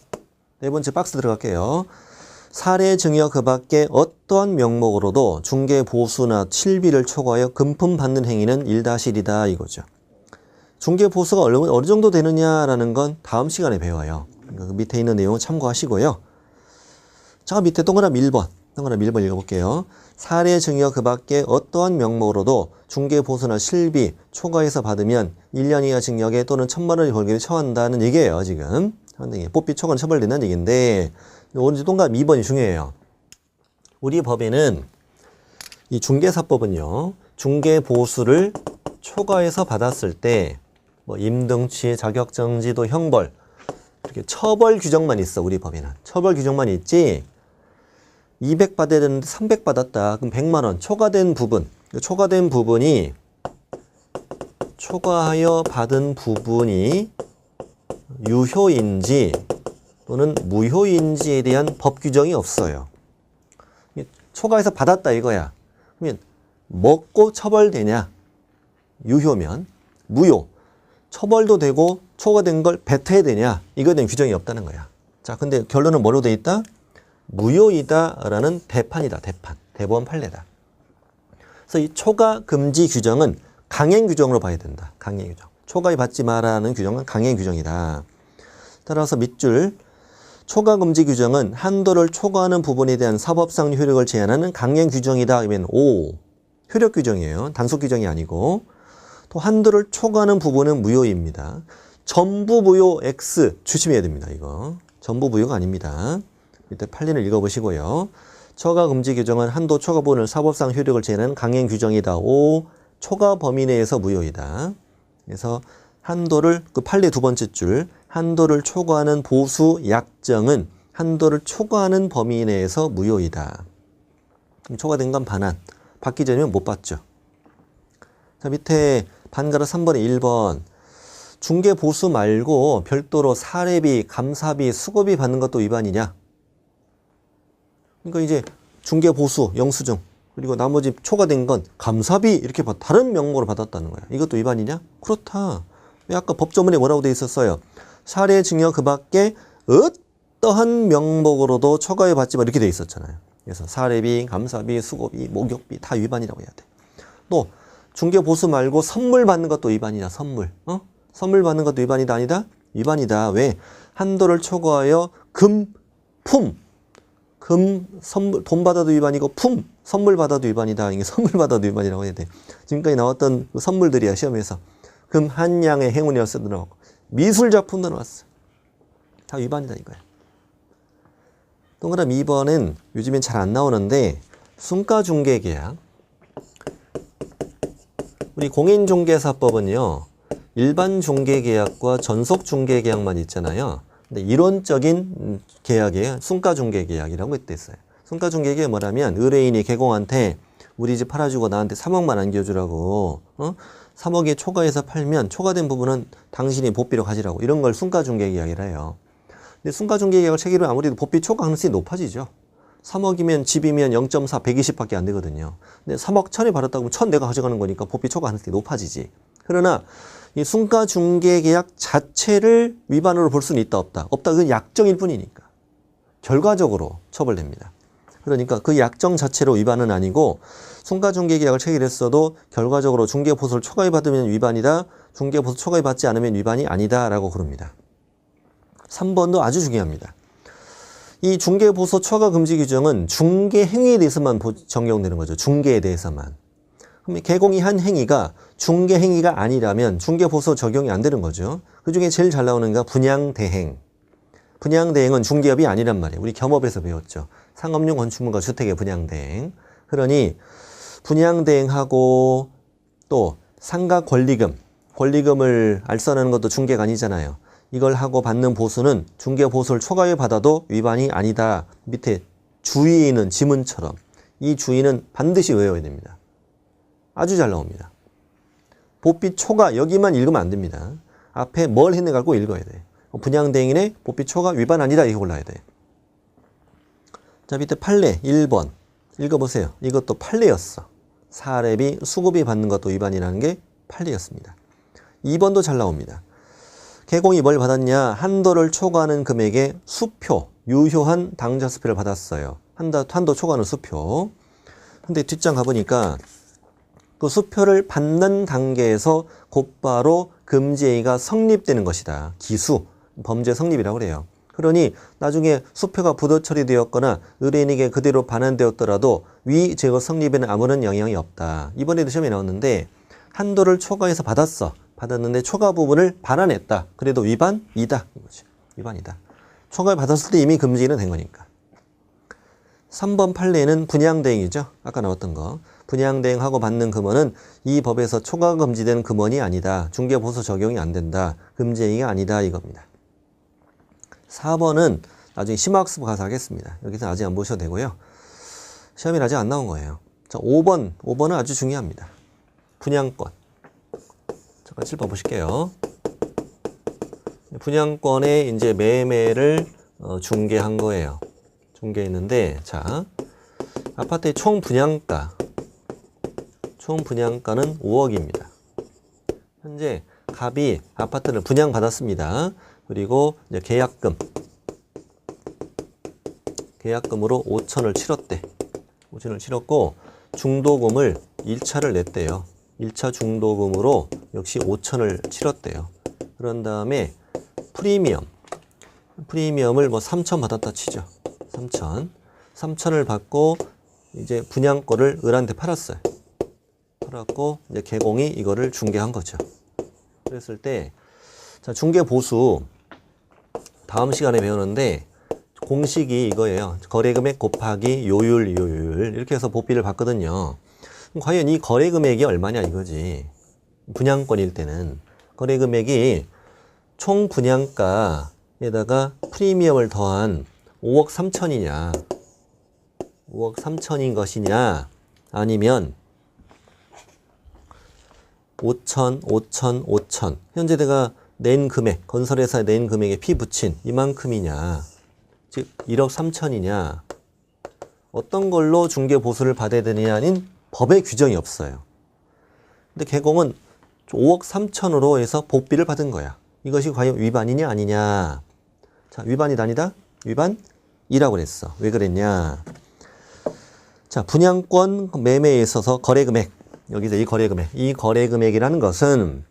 네 번째 박스 들어갈게요. 사례 증여 그 밖에 어떠한 명목으로도 중개 보수나 실비를 초과하여 금품 받는 행위는 1-1이다 이거죠. 중개 보수가 어느 정도 되느냐라는 건 다음 시간에 배워요. 그러니까 그 밑에 있는 내용을 참고하시고요. 자, 밑에 동그라미 1번. 동그라미 1번 읽어볼게요. 사례 증여 그 밖에 어떠한 명목으로도 중개 보수나 실비 초과해서 받으면 1년 이하 징역에 또는 1,000만 원의 벌금에 처한다는 얘기예요, 지금. 법비 초과는 처벌된다는 얘기인데, 오늘 동그라미 2번이 중요해요. 우리 법에는 이 중개사법은요, 중개 보수를 초과해서 받았을 때, 뭐 임등치, 자격정지도, 형벌, 이렇게 처벌 규정만 있어, 우리 법에는. 처벌 규정만 있지, 200 받아야 되는데 300 받았다. 그럼 100만 원. 초과된 부분. 초과된 부분이, 초과하여 받은 부분이 유효인지 또는 무효인지에 대한 법 규정이 없어요. 초과해서 받았다 이거야. 그러면 먹고 처벌되냐? 유효면. 무효. 처벌도 되고 초과된 걸 뱉어야 되냐? 이거에 대한 규정이 없다는 거야. 자, 근데 결론은 뭐로 돼 있다? 무효이다라는 대판이다. 대판. 대법원 판례다. 그래서 이 초과 금지 규정은 강행 규정으로 봐야 된다. 강행 규정. 초과에 받지 마라는 규정은 강행 규정이다. 따라서 밑줄 초과 금지 규정은 한도를 초과하는 부분에 대한 사법상 효력을 제한하는 강행 규정이다. 그러면 O. 효력 규정이에요. 단속 규정이 아니고. 또 한도를 초과하는 부분은 무효입니다. 전부 무효 X 조심해야 됩니다. 이거. 전부 무효가 아닙니다. 밑에 판례를 읽어보시고요. 초과 금지 규정은 한도 초과 부분을 사법상 효력을 제한하는 강행 규정이다. O. 초과 범위 내에서 무효이다. 그래서 한도를, 그 판례 두 번째 줄, 한도를 초과하는 보수 약정은 한도를 초과하는 범위 내에서 무효이다. 초과된 건 반환. 받기 전이면 못 받죠. 자, 밑에 반가로 3번에 1번. 중개 보수 말고 별도로 사례비, 감사비, 수고비 받는 것도 위반이냐? 그러니까 이제 중개 보수, 영수증, 그리고 나머지 초과된 건 감사비 이렇게 다른 명목으로 받았다는 거야. 이것도 위반이냐? 그렇다. 왜 아까 법조문에 뭐라고 돼 있었어요? 사례 증여 그 밖에 어떠한 명목으로도 초과해 받지 마 이렇게 돼 있었잖아요. 그래서 사례비, 감사비, 수고비, 목욕비 다 위반이라고 해야 돼. 또 중개 보수 말고 선물 받는 것도 위반이다. 선물. 선물 받는 것도 위반이다. 아니다? 위반이다. 왜? 한도를 초과하여 선물, 돈 받아도 위반이고 선물 받아도 위반이다. 이게 선물 받아도 위반이라고 해야 돼. 지금까지 나왔던 그 선물들이야, 시험에서. 금 한 양의 행운이었어도 나오고 미술 작품도 나왔어. 다 위반이다 이거야. 동그라미 2번은 요즘엔 잘 안 나오는데 순가중개계약. 우리 공인중개사법은요. 일반 중개계약과 전속중개계약만 있잖아요. 근데 이론적인 계약이에요. 순가중개계약이라고 했댔어요. 순가중개계약이 뭐라면 의뢰인이 개공한테 우리 집 팔아주고 나한테 3억만 안겨주라고 3억에 초과해서 팔면 초과된 부분은 당신이 복비로 가지라고 이런 걸 순가중개계약이라 해요. 근데 순가중개계약을 체결하면 아무래도 복비 초과 가능성이 높아지죠. 3억이면 집이면 0.4, 120밖에 안 되거든요. 근데 3억 1,000에 받았다고 하면 1,000 내가 가져가는 거니까 복비 초과 가능성이 높아지지. 그러나 이 순가중개계약 자체를 위반으로 볼 수는 있다 없다. 없다. 그건 약정일 뿐이니까. 결과적으로 처벌됩니다. 그러니까 그 약정 자체로 위반은 아니고 순가중개계약을 체결했어도 결과적으로 중개보수를 초과해 받으면 위반이다. 중개보수 초과해 받지 않으면 위반이 아니다 라고 그럽니다. 3번도 아주 중요합니다. 이 중개보수 초과 금지 규정은 중개 행위에 대해서만 적용되는 거죠. 중개에 대해서만. 그럼 개공이 한 행위가 중개 행위가 아니라면 중개보수 적용이 안 되는 거죠. 그중에 제일 잘 나오는 게 분양대행. 분양대행은 중개업이 아니란 말이에요. 우리 겸업에서 배웠죠. 상업용 건축물과 주택의 분양대행. 그러니 분양대행하고 또 상가 권리금을 알선하는 것도 중개가 아니잖아요. 이걸 하고 받는 보수는 중개보수를 초과해 받아도 위반이 아니다. 밑에 주의에 있는 지문처럼 이 주의는 반드시 외워야 됩니다. 아주 잘 나옵니다. 보삐 초과 여기만 읽으면 안 됩니다. 앞에 뭘 했는가 꼭 읽어야 돼. 분양대행인의 보삐 초과 위반 아니다 이거 골라야 돼. 자, 밑에 판례 1번 읽어보세요. 이것도 판례였어. 사례비, 수급이 받는 것도 위반이라는 게 판례였습니다. 2번도 잘 나옵니다. 개공이 뭘 받았냐? 한도를 초과하는 금액의 수표, 유효한 당좌 수표를 받았어요. 한도 초과하는 수표. 근데 뒷장 가보니까 그 수표를 받는 단계에서 곧바로 금지행위가 성립되는 것이다. 기수, 범죄 성립이라고 그래요. 그러니 나중에 수표가 부도 처리되었거나 의뢰인에게 그대로 반환되었더라도 위 제거 성립에는 아무런 영향이 없다. 이번에도 시험에 나왔는데 한도를 초과해서 받았는데 초과 부분을 반환했다. 그래도 위반이다. 이거죠. 위반이다. 초과를 받았을 때 이미 금지는 된 거니까. 3번 판례는 분양대행이죠. 아까 나왔던 거. 분양대행하고 받는 금원은 이 법에서 초과 금지된 금원이 아니다. 중개보수 적용이 안 된다. 금지행위가 아니다. 이겁니다. 4번은 나중에 심화학습 가서 하겠습니다. 여기서 아직 안 보셔도 되고요. 시험이 아직 안 나온 거예요. 자, 5번은 아주 중요합니다. 분양권. 잠깐 칠번 보실게요. 분양권의 이제 매매를 중개한 거예요. 중개했는데, 자, 아파트의 총 분양가는 5억입니다. 현재 갑이 아파트를 분양받았습니다. 그리고 이제 계약금으로 5천을 치렀대. 5천을 치렀고 중도금을 1차를 냈대요. 1차 중도금으로 역시 5천을 치렀대요. 그런 다음에 프리미엄을 뭐 3천 받았다 치죠. 3천을 받고 이제 분양권을 을한테 팔았어요. 팔았고 이제 개공이 이거를 중개한 거죠. 그랬을 때 자, 중개 보수 다음 시간에 배우는데 공식이 이거예요. 거래금액 곱하기 요율 이렇게 해서 보비를 받거든요. 과연 이 거래금액이 얼마냐 이거지. 분양권일 때는 거래금액이 총 분양가에다가 프리미엄을 더한 5억 3천이냐 5억 3천인 것이냐 아니면 5천 현재 내가 낸 금액 건설회사에 낸 금액에 피 붙인 이만큼이냐 즉 1억 3천이냐 어떤 걸로 중개 보수를 받아야 되느냐는 법의 규정이 없어요. 근데 개공은 5억 3천으로 해서 복비를 받은 거야. 이것이 과연 위반이냐 아니냐. 자, 위반이다 아니다? 위반이라고 그랬어. 왜 그랬냐. 자, 분양권 매매에 있어서 거래금액 여기서 이 거래금액이라는 것은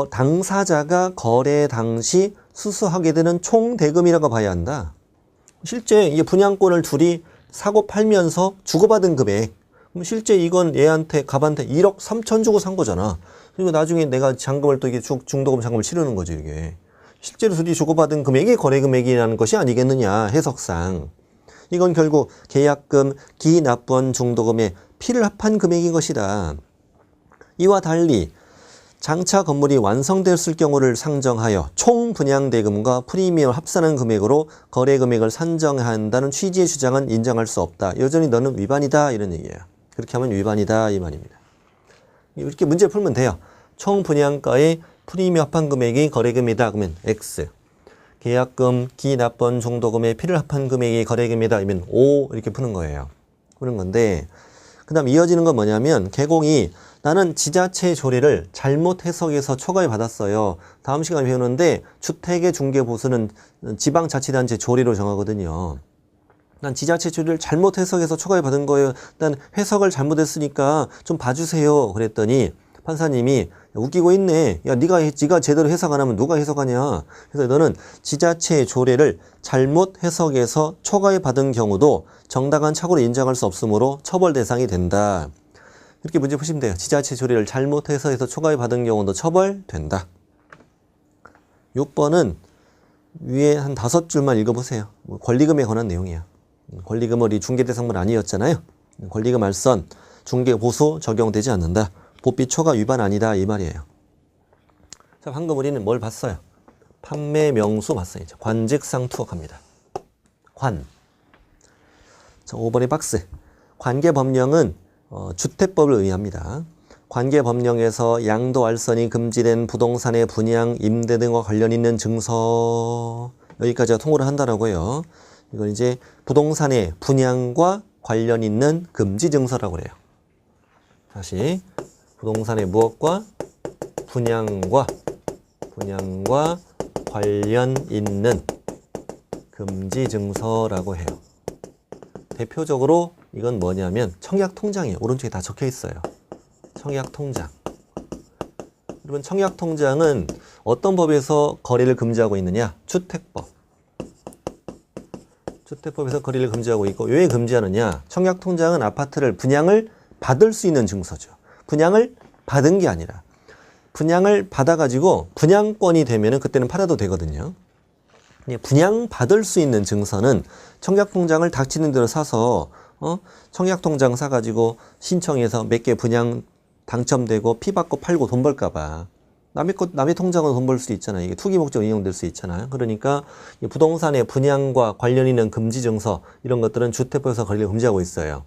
당사자가 거래 당시 수수하게 되는 총 대금이라고 봐야 한다. 실제 이 분양권을 둘이 사고 팔면서 주고받은 금액. 그럼 실제 이건 얘한테 갑한테 1억 3천 주고 산 거잖아. 그리고 나중에 내가 잔금을 또 이게 중도금 잔금을 치르는 거지 이게. 실제로 둘이 주고받은 금액이 거래금액이라는 것이 아니겠느냐 해석상. 이건 결국 계약금, 기납부원 중도금의 피를 합한 금액인 것이다. 이와 달리 장차 건물이 완성됐을 경우를 상정하여 총 분양대금과 프리미엄을 합산한 금액으로 거래금액을 산정한다는 취지의 주장은 인정할 수 없다. 여전히 너는 위반이다 이런 얘기예요. 그렇게 하면 위반이다 이 말입니다. 이렇게 문제 풀면 돼요. 총 분양가의 프리미엄 합한 금액이 거래금이다 그러면 X. 계약금, 기납번 중도금의 피를 합한 금액이 거래금이다 이면 O 이렇게 푸는 거예요. 푸는 건데 그 다음 이어지는 건 뭐냐면 개공이 나는 지자체 조례를 잘못 해석해서 초과에 받았어요. 다음 시간에 배우는데 주택의 중개보수는 지방자치단체 조례로 정하거든요. 난 지자체 조례를 잘못 해석해서 초과에 받은 거예요. 난 해석을 잘못했으니까 좀 봐주세요. 그랬더니 판사님이 웃기고 있네. 야, 네가 제대로 해석 안 하면 누가 해석하냐. 그래서 너는 지자체 조례를 잘못 해석해서 초과에 받은 경우도 정당한 착오로 인정할 수 없으므로 처벌 대상이 된다. 이렇게 문제 푸시면 돼요. 지자체 조례를 잘못 해석해서 초과에 받은 경우도 처벌된다. 6번은 위에 한 5줄만 읽어보세요. 권리금에 관한 내용이야. 권리금은 중개 대상물 아니었잖아요. 권리금 알선, 중개 보수 적용되지 않는다. 보비 초과 위반 아니다 이 말이에요. 자, 방금 우리는 뭘 봤어요? 판매 명수 봤어요. 관직상 투억합니다. 관. 자, 5번의 박스. 관계법령은 주택법을 의미합니다. 관계법령에서 양도알선이 금지된 부동산의 분양, 임대 등과 관련 있는 증서. 여기까지가 통보를 한다라고요. 이건 이제 부동산의 분양과 관련 있는 금지 증서라고 그래요. 다시 부동산의 무엇과 분양과 관련 있는 금지 증서라고 해요. 대표적으로 이건 뭐냐면 청약통장이에요. 오른쪽에 다 적혀 있어요. 청약통장. 여러분 청약통장은 어떤 법에서 거래를 금지하고 있느냐? 주택법. 주택법에서 거래를 금지하고 있고 왜 금지하느냐? 청약통장은 아파트를 분양을 받을 수 있는 증서죠. 분양을 받은 게 아니라 분양을 받아가지고 분양권이 되면은 그때는 팔아도 되거든요. 분양받을 수 있는 증서는 청약통장을 닥치는 대로 사서 청약통장 사가지고 신청해서 몇 개 분양 당첨되고 피 받고 팔고 돈 벌까봐 남의 통장으로 돈 벌 수도 있잖아요. 이게 투기 목적으로 이용될 수 있잖아요. 그러니까 이 부동산의 분양과 관련 있는 금지 증서 이런 것들은 주택법에서 거래를 금지하고 있어요.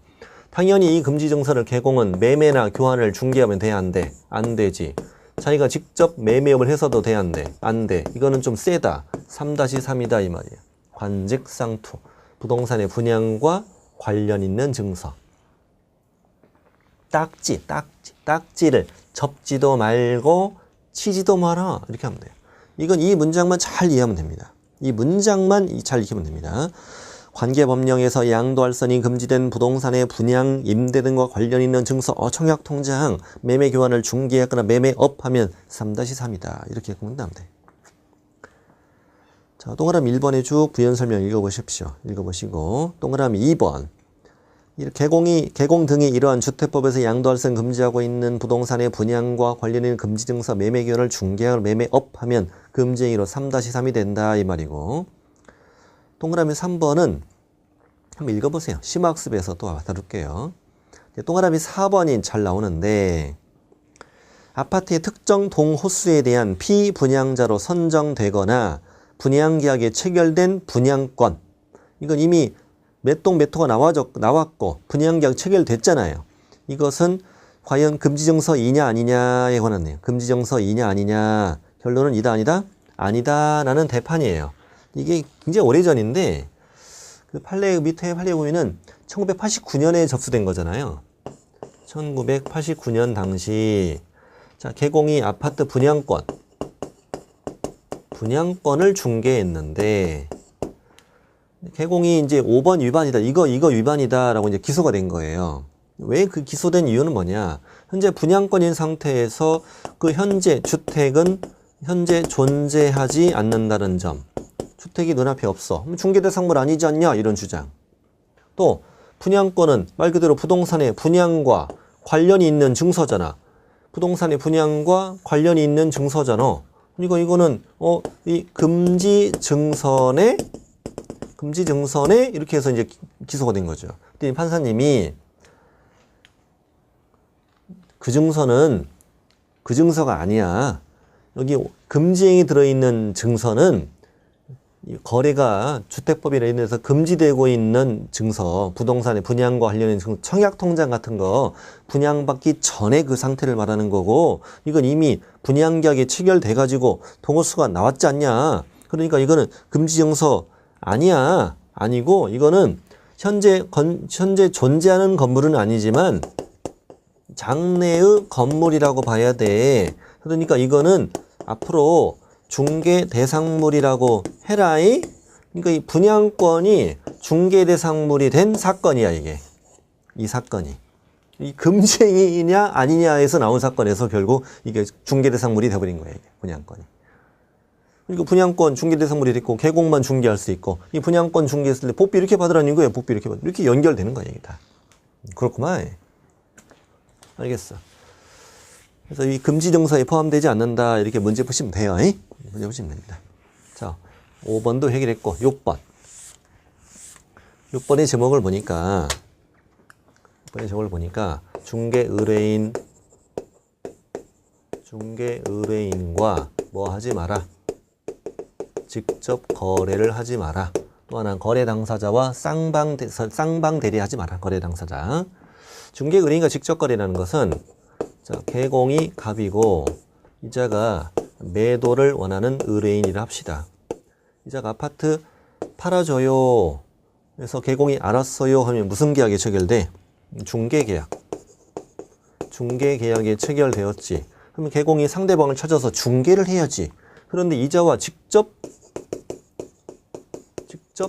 당연히 이 금지 증서를 개공은 매매나 교환을 중개하면 돼? 안 돼? 안 되지. 자기가 직접 매매업을 해서도 돼? 안 돼? 안 돼. 이거는 좀 세다. 3-3이다 이 말이에요. 관직상투. 부동산의 분양과 관련 있는 증서. 딱지를 접지도 말고 치지도 마라. 이렇게 하면 돼요. 이건 이 문장만 잘 이해하면 됩니다. 이 문장만 잘 익히면 됩니다. 관계법령에서 양도알선이 금지된 부동산의 분양, 임대 등과 관련 있는 증서, 청약통장, 매매 교환을 중개하거나 매매업하면 3-3이다. 이렇게 공부하면 돼. 자, 동그라미 1번에 쭉 부연 설명 읽어보십시오. 읽어보시고 동그라미 2번. 개공 등이 이러한 주택법에서 양도알선 금지하고 있는 부동산의 분양과 관련된 금지 증서, 매매 교환을 중개하거나 매매업하면 금지행위로 3-3이 된다 이 말이고. 동그라미 3번은 한번 읽어보세요. 심화학습에서 또 다룰게요. 동그라미 4번이 잘 나오는데 아파트의 특정 동호수에 대한 피분양자로 선정되거나 분양계약에 체결된 분양권. 이건 이미 몇 동 몇 호가 나왔고 분양계약 체결됐잖아요. 이것은 과연 금지증서이냐 아니냐에 관한 내용. 금지증서이냐 아니냐. 결론은 이다 아니다? 아니다라는 대판이에요. 이게 굉장히 오래전인데 그 밑에 판례에 보면은 1989년에 접수된 거잖아요. 1989년 당시 자 개공이 아파트 분양권을 중개했는데 개공이 이제 5번 위반이다. 이거 위반이다라고 이제 기소가 된 거예요. 왜 그 기소된 이유는 뭐냐? 현재 분양권인 상태에서 그 현재 주택은 현재 존재하지 않는다는 점. 주택이 눈앞에 없어. 중개대상물 아니지 않냐? 이런 주장. 또 분양권은 말 그대로 부동산의 분양과 관련이 있는 증서잖아. 부동산의 분양과 관련이 있는 증서잖아. 이거는 이 금지 증선에 이렇게 해서 이제 기소가 된 거죠. 그때 판사님이 그 증서는 그 증서가 아니야. 여기 금지행위 들어있는 증서는 거래가 주택법에 인해서 금지되고 있는 증서, 부동산의 분양과 관련된 증서, 청약통장 같은 거 분양받기 전에 그 상태를 말하는 거고 이건 이미 분양계약이 체결돼가지고 동호수가 나왔지 않냐. 그러니까 이거는 금지증서 아니야. 아니고 이거는 현재 존재하는 건물은 아니지만 장래의 건물이라고 봐야 돼. 그러니까 이거는 앞으로 중개 대상물이라고 해라이. 그러니까 이 분양권이 중개 대상물이 된 사건이야 이게. 이 사건이. 이 금지행위냐 아니냐에서 나온 사건에서 결국 이게 중개 대상물이 돼버린 거야 이게 분양권이. 그러니까 분양권 중개 대상물이 됐고 개공만 중개할 수 있고 이 분양권 중개했을 때 복비 이렇게 받으라는 거예요. 복비 이렇게 받으라. 이렇게 연결되는 거야 이게 다. 그렇구만. 알겠어. 그래서 이 금지 증서에 포함되지 않는다 이렇게 문제 푸시면 돼요. 문제 푸시면 됩니다. 자, 5번도 해결했고 6번. 6번의 제목을 보니까 중개 의뢰인과 뭐 하지 마라. 직접 거래를 하지 마라. 또 하나 거래 당사자와 쌍방 대리하지 마라. 거래 당사자. 중개 의뢰인과 직접 거래라는 것은 자, 개공이 갑이고 이자가 매도를 원하는 의뢰인이라 합시다. 이자가 아파트 팔아줘요. 그래서 개공이 알았어요 하면 무슨 계약이 체결돼? 중개계약. 중개계약이 체결되었지. 그러면 개공이 상대방을 찾아서 중개를 해야지. 그런데 이자와 직접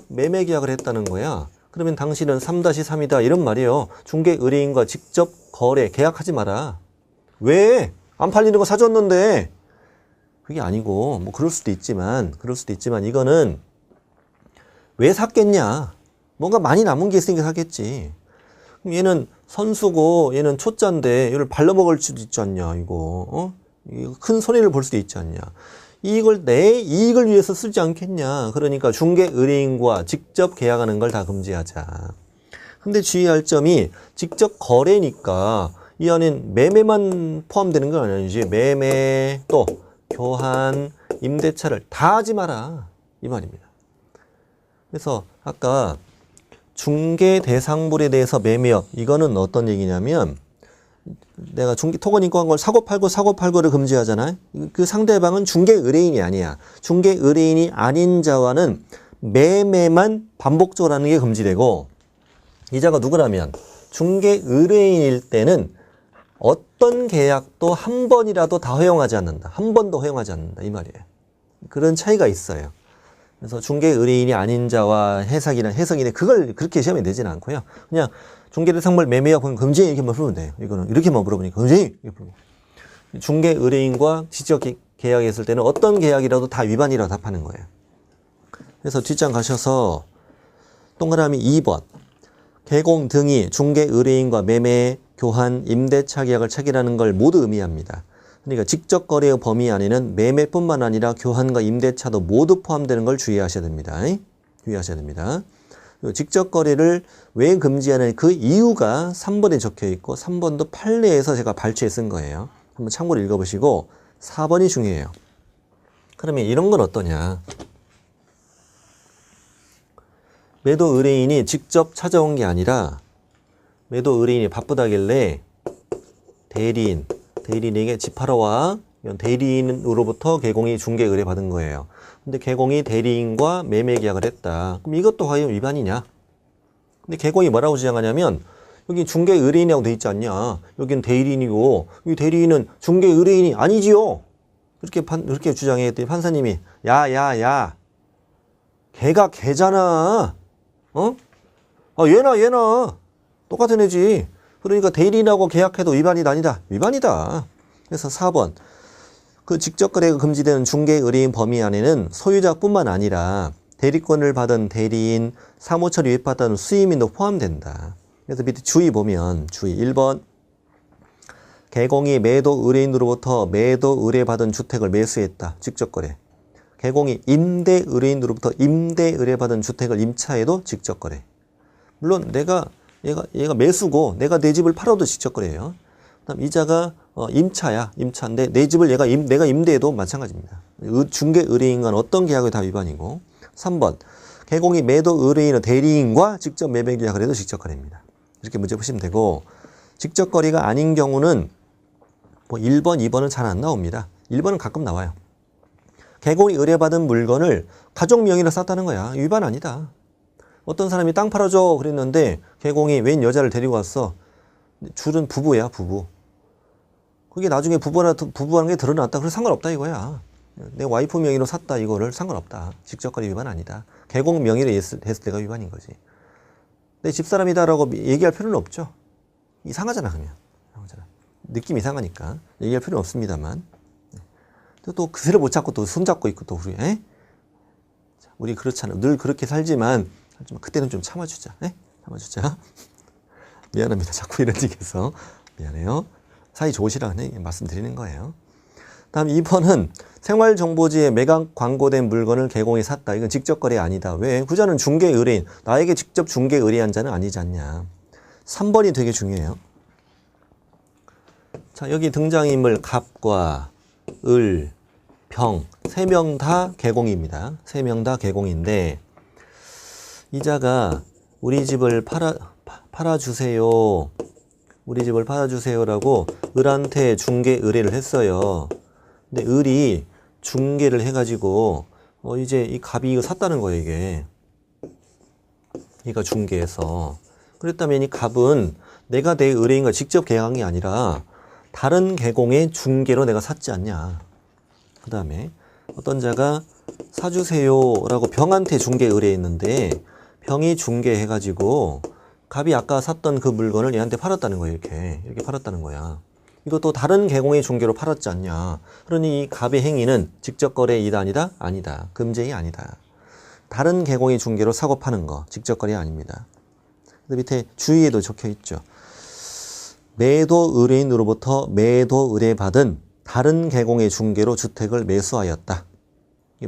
매매 계약을 했다는 거야. 그러면 당신은 3-3이다 이런 말이에요. 중개 의뢰인과 직접 거래, 계약하지 마라. 왜? 안 팔리는 거 사줬는데. 그게 아니고 뭐 그럴 수도 있지만 이거는 왜 샀겠냐? 뭔가 많이 남은 게 있으니까 사겠지. 그럼 얘는 선수고 얘는 초짜인데 얘를 발라먹을 수도 있지 않냐 이거. 이거 큰 손해를 볼 수도 있지 않냐. 이걸 내 이익을 위해서 쓰지 않겠냐. 그러니까 중개 의뢰인과 직접 계약하는 걸 다 금지하자. 근데 주의할 점이 직접 거래니까 이 안엔 매매만 포함되는 건 아니지. 매매 또 교환, 임대차를 다 하지 마라 이 말입니다. 그래서 아까 중개 대상물에 대해서 매매업 이거는 어떤 얘기냐면 내가 토건인권 한 걸 사고 팔고를 금지하잖아요. 그 상대방은 중개 의뢰인이 아니야. 중개 의뢰인이 아닌 자와는 매매만 반복적으로 하는 게 금지되고 이자가 누구라면 중개 의뢰인일 때는 어떤 계약도 한 번이라도 다 허용하지 않는다. 한 번도 허용하지 않는다 이 말이에요. 그런 차이가 있어요. 그래서 중개 의뢰인이 아닌 자와 해석이나 그걸 그렇게 시험에 내지는 않고요. 그냥 중개대상물 매매업 금지 이렇게만 풀면 돼요. 이거는 이렇게만 물어보니까 금지 이렇게 풀고. 중개 의뢰인과 직접 계약했을 때는 어떤 계약이라도 다 위반이라고 답하는 거예요. 그래서 뒷장 가셔서 동그라미 2번 개공 등이 중개 의뢰인과 매매, 교환, 임대차 계약을 체결하는 걸 모두 의미합니다. 그러니까 직접 거래의 범위 안에는 매매뿐만 아니라 교환과 임대차도 모두 포함되는 걸 주의하셔야 됩니다. 주의하셔야 됩니다. 직접 거래를 왜 금지하는 그 이유가 3번에 적혀 있고 3번도 판례에서 제가 발췌해 쓴 거예요. 한번 참고로 읽어보시고 4번이 중요해요. 그러면 이런 건 어떠냐. 매도 의뢰인이 직접 찾아온 게 아니라 매도 의뢰인이 바쁘다길래 대리인에게 집 팔러 와. 대리인으로부터 개공이 중개 의뢰 받은 거예요. 근데 개공이 대리인과 매매 계약을 했다. 그럼 이것도 과연 위반이냐? 근데 개공이 뭐라고 주장하냐면 여기 중개 의뢰인이라고 돼 있지 않냐? 여기는 대리인이고 이 대리인은 중개 의뢰인이 아니지요. 그렇게 주장했더니 판사님이 야 걔가 걔잖아. 얘나 똑같은 애지. 그러니까 대리인하고 계약해도 위반이다 아니다. 위반이다. 그래서 4번 그 직접 거래가 금지되는 중개 의뢰인 범위 안에는 소유자뿐만 아니라 대리권을 받은 대리인, 사무처리 위임받은 수임인도 포함된다. 그래서 밑에 주의 보면 주의 1번 개공이 매도 의뢰인으로부터 매도 의뢰받은 주택을 매수했다. 직접 거래. 개공이 임대 의뢰인으로부터 임대 의뢰받은 주택을 임차해도 직접 거래. 물론 얘가 매수고 내가 내 집을 팔아도 직접 거래예요. 그다음 이자가 임차인데 내 집을 내가 임대해도 마찬가지입니다. 중개 의뢰인과는 어떤 계약이 다 위반이고. 3번 개공이 매도 의뢰인은 대리인과 직접 매매 계약을 해도 직접 거래입니다. 이렇게 문제 보시면 되고 직접 거래가 아닌 경우는 뭐 1번, 2번은 잘 안 나옵니다. 1번은 가끔 나와요. 개공이 의뢰받은 물건을 가족 명의로 쌌다는 거야. 위반 아니다. 어떤 사람이 땅 팔아줘 그랬는데 개공이 웬 여자를 데리고 왔어. 줄은 부부야, 부부. 그게 나중에 부부라는 게 드러났다. 그래서 상관없다 이거야. 내 와이프 명의로 샀다 이거를 상관없다. 직접거래 위반 아니다. 개공 명의로 했을 때가 위반인 거지. 내 집사람이다라고 얘기할 필요는 없죠. 이상하잖아 그러면. 느낌 이상하니까 얘기할 필요는 없습니다만. 또 그새를 못 찾고 또 손잡고 있고 또 우리 그렇잖아. 늘 그렇게 살지만 그때는 좀 참아주자. 참아주자. 미안합니다. 자꾸 이런 얘기해서 미안해요. 사이 좋으시라는 말씀드리는 거예요. 다음 2번은 생활정보지에 매각 광고된 물건을 개공이 샀다. 이건 직접 거래 아니다. 왜? 구자는 중개 의뢰인. 나에게 직접 중개 의뢰한 자는 아니지 않냐. 3번이 되게 중요해요. 자, 여기 등장인물 갑과 을, 병, 3명 다 개공입니다. 3명 다 개공인데 이자가 우리 집을 팔아주세요. 우리 집을 팔아주세요라고 을한테 중개 의뢰를 했어요. 근데 을이 중개를 해가지고 이제 이 갑이 이거 샀다는 거예요, 이게. 이거 중개해서. 그랬다면 이 갑은 내가 내 의뢰인과 직접 계약한 게 아니라 다른 계공의 중개로 내가 샀지 않냐. 그 다음에 어떤 자가 사주세요라고 병한테 중개 의뢰했는데 병이 중개해가지고 갑이 아까 샀던 그 물건을 얘한테 팔았다는 거예요. 이렇게 팔았다는 거야. 이것도 다른 계공의 중개로 팔았지 않냐. 그러니 이 갑의 행위는 직접 거래이다 아니다? 아니다. 금제이 아니다. 다른 계공의 중개로 사고 파는 거 직접 거래 아닙니다. 밑에 주의에도 적혀 있죠. 매도 의뢰인으로부터 매도 의뢰받은 다른 계공의 중개로 주택을 매수하였다.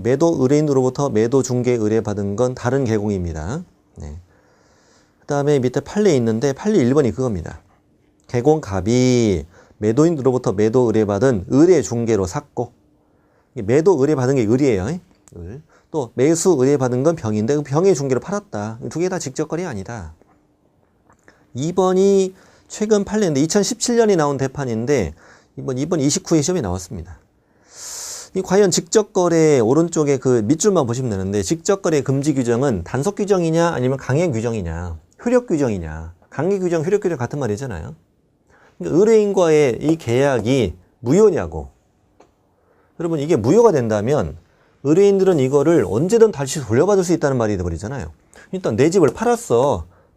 매도 의뢰인으로부터 매도 중개 의뢰받은 건 다른 계공입니다. 네. 그 다음에 밑에 판례 있는데 판례 1번이 그겁니다. 계공갑이 매도인으로부터 매도 의뢰받은 의뢰 중개로 샀고, 매도 의뢰받은 게 을이에요. 을. 또 매수 의뢰받은 건 병인데 그 병의 중개로 팔았다. 두 개 다 직접 거래 아니다. 2번이 최근 판례인데 2017년이 나온 대판인데 이번 29회 시험에 나왔습니다. 이 과연 직접거래 오른쪽에 그 밑줄만 보시면 되는데 직접거래 금지 규정은 단속 규정이냐 아니면 강행 규정이냐, 효력 규정이냐. 강행 규정, 효력 규정 같은 말이잖아요. 그러니까 의뢰인과의 이 계약이 무효냐고. 여러분 이게 무효가 된다면 의뢰인들은 이거를 언제든 다시 돌려받을 수 있다는 말이 돼버리잖아요. 일단 내 집을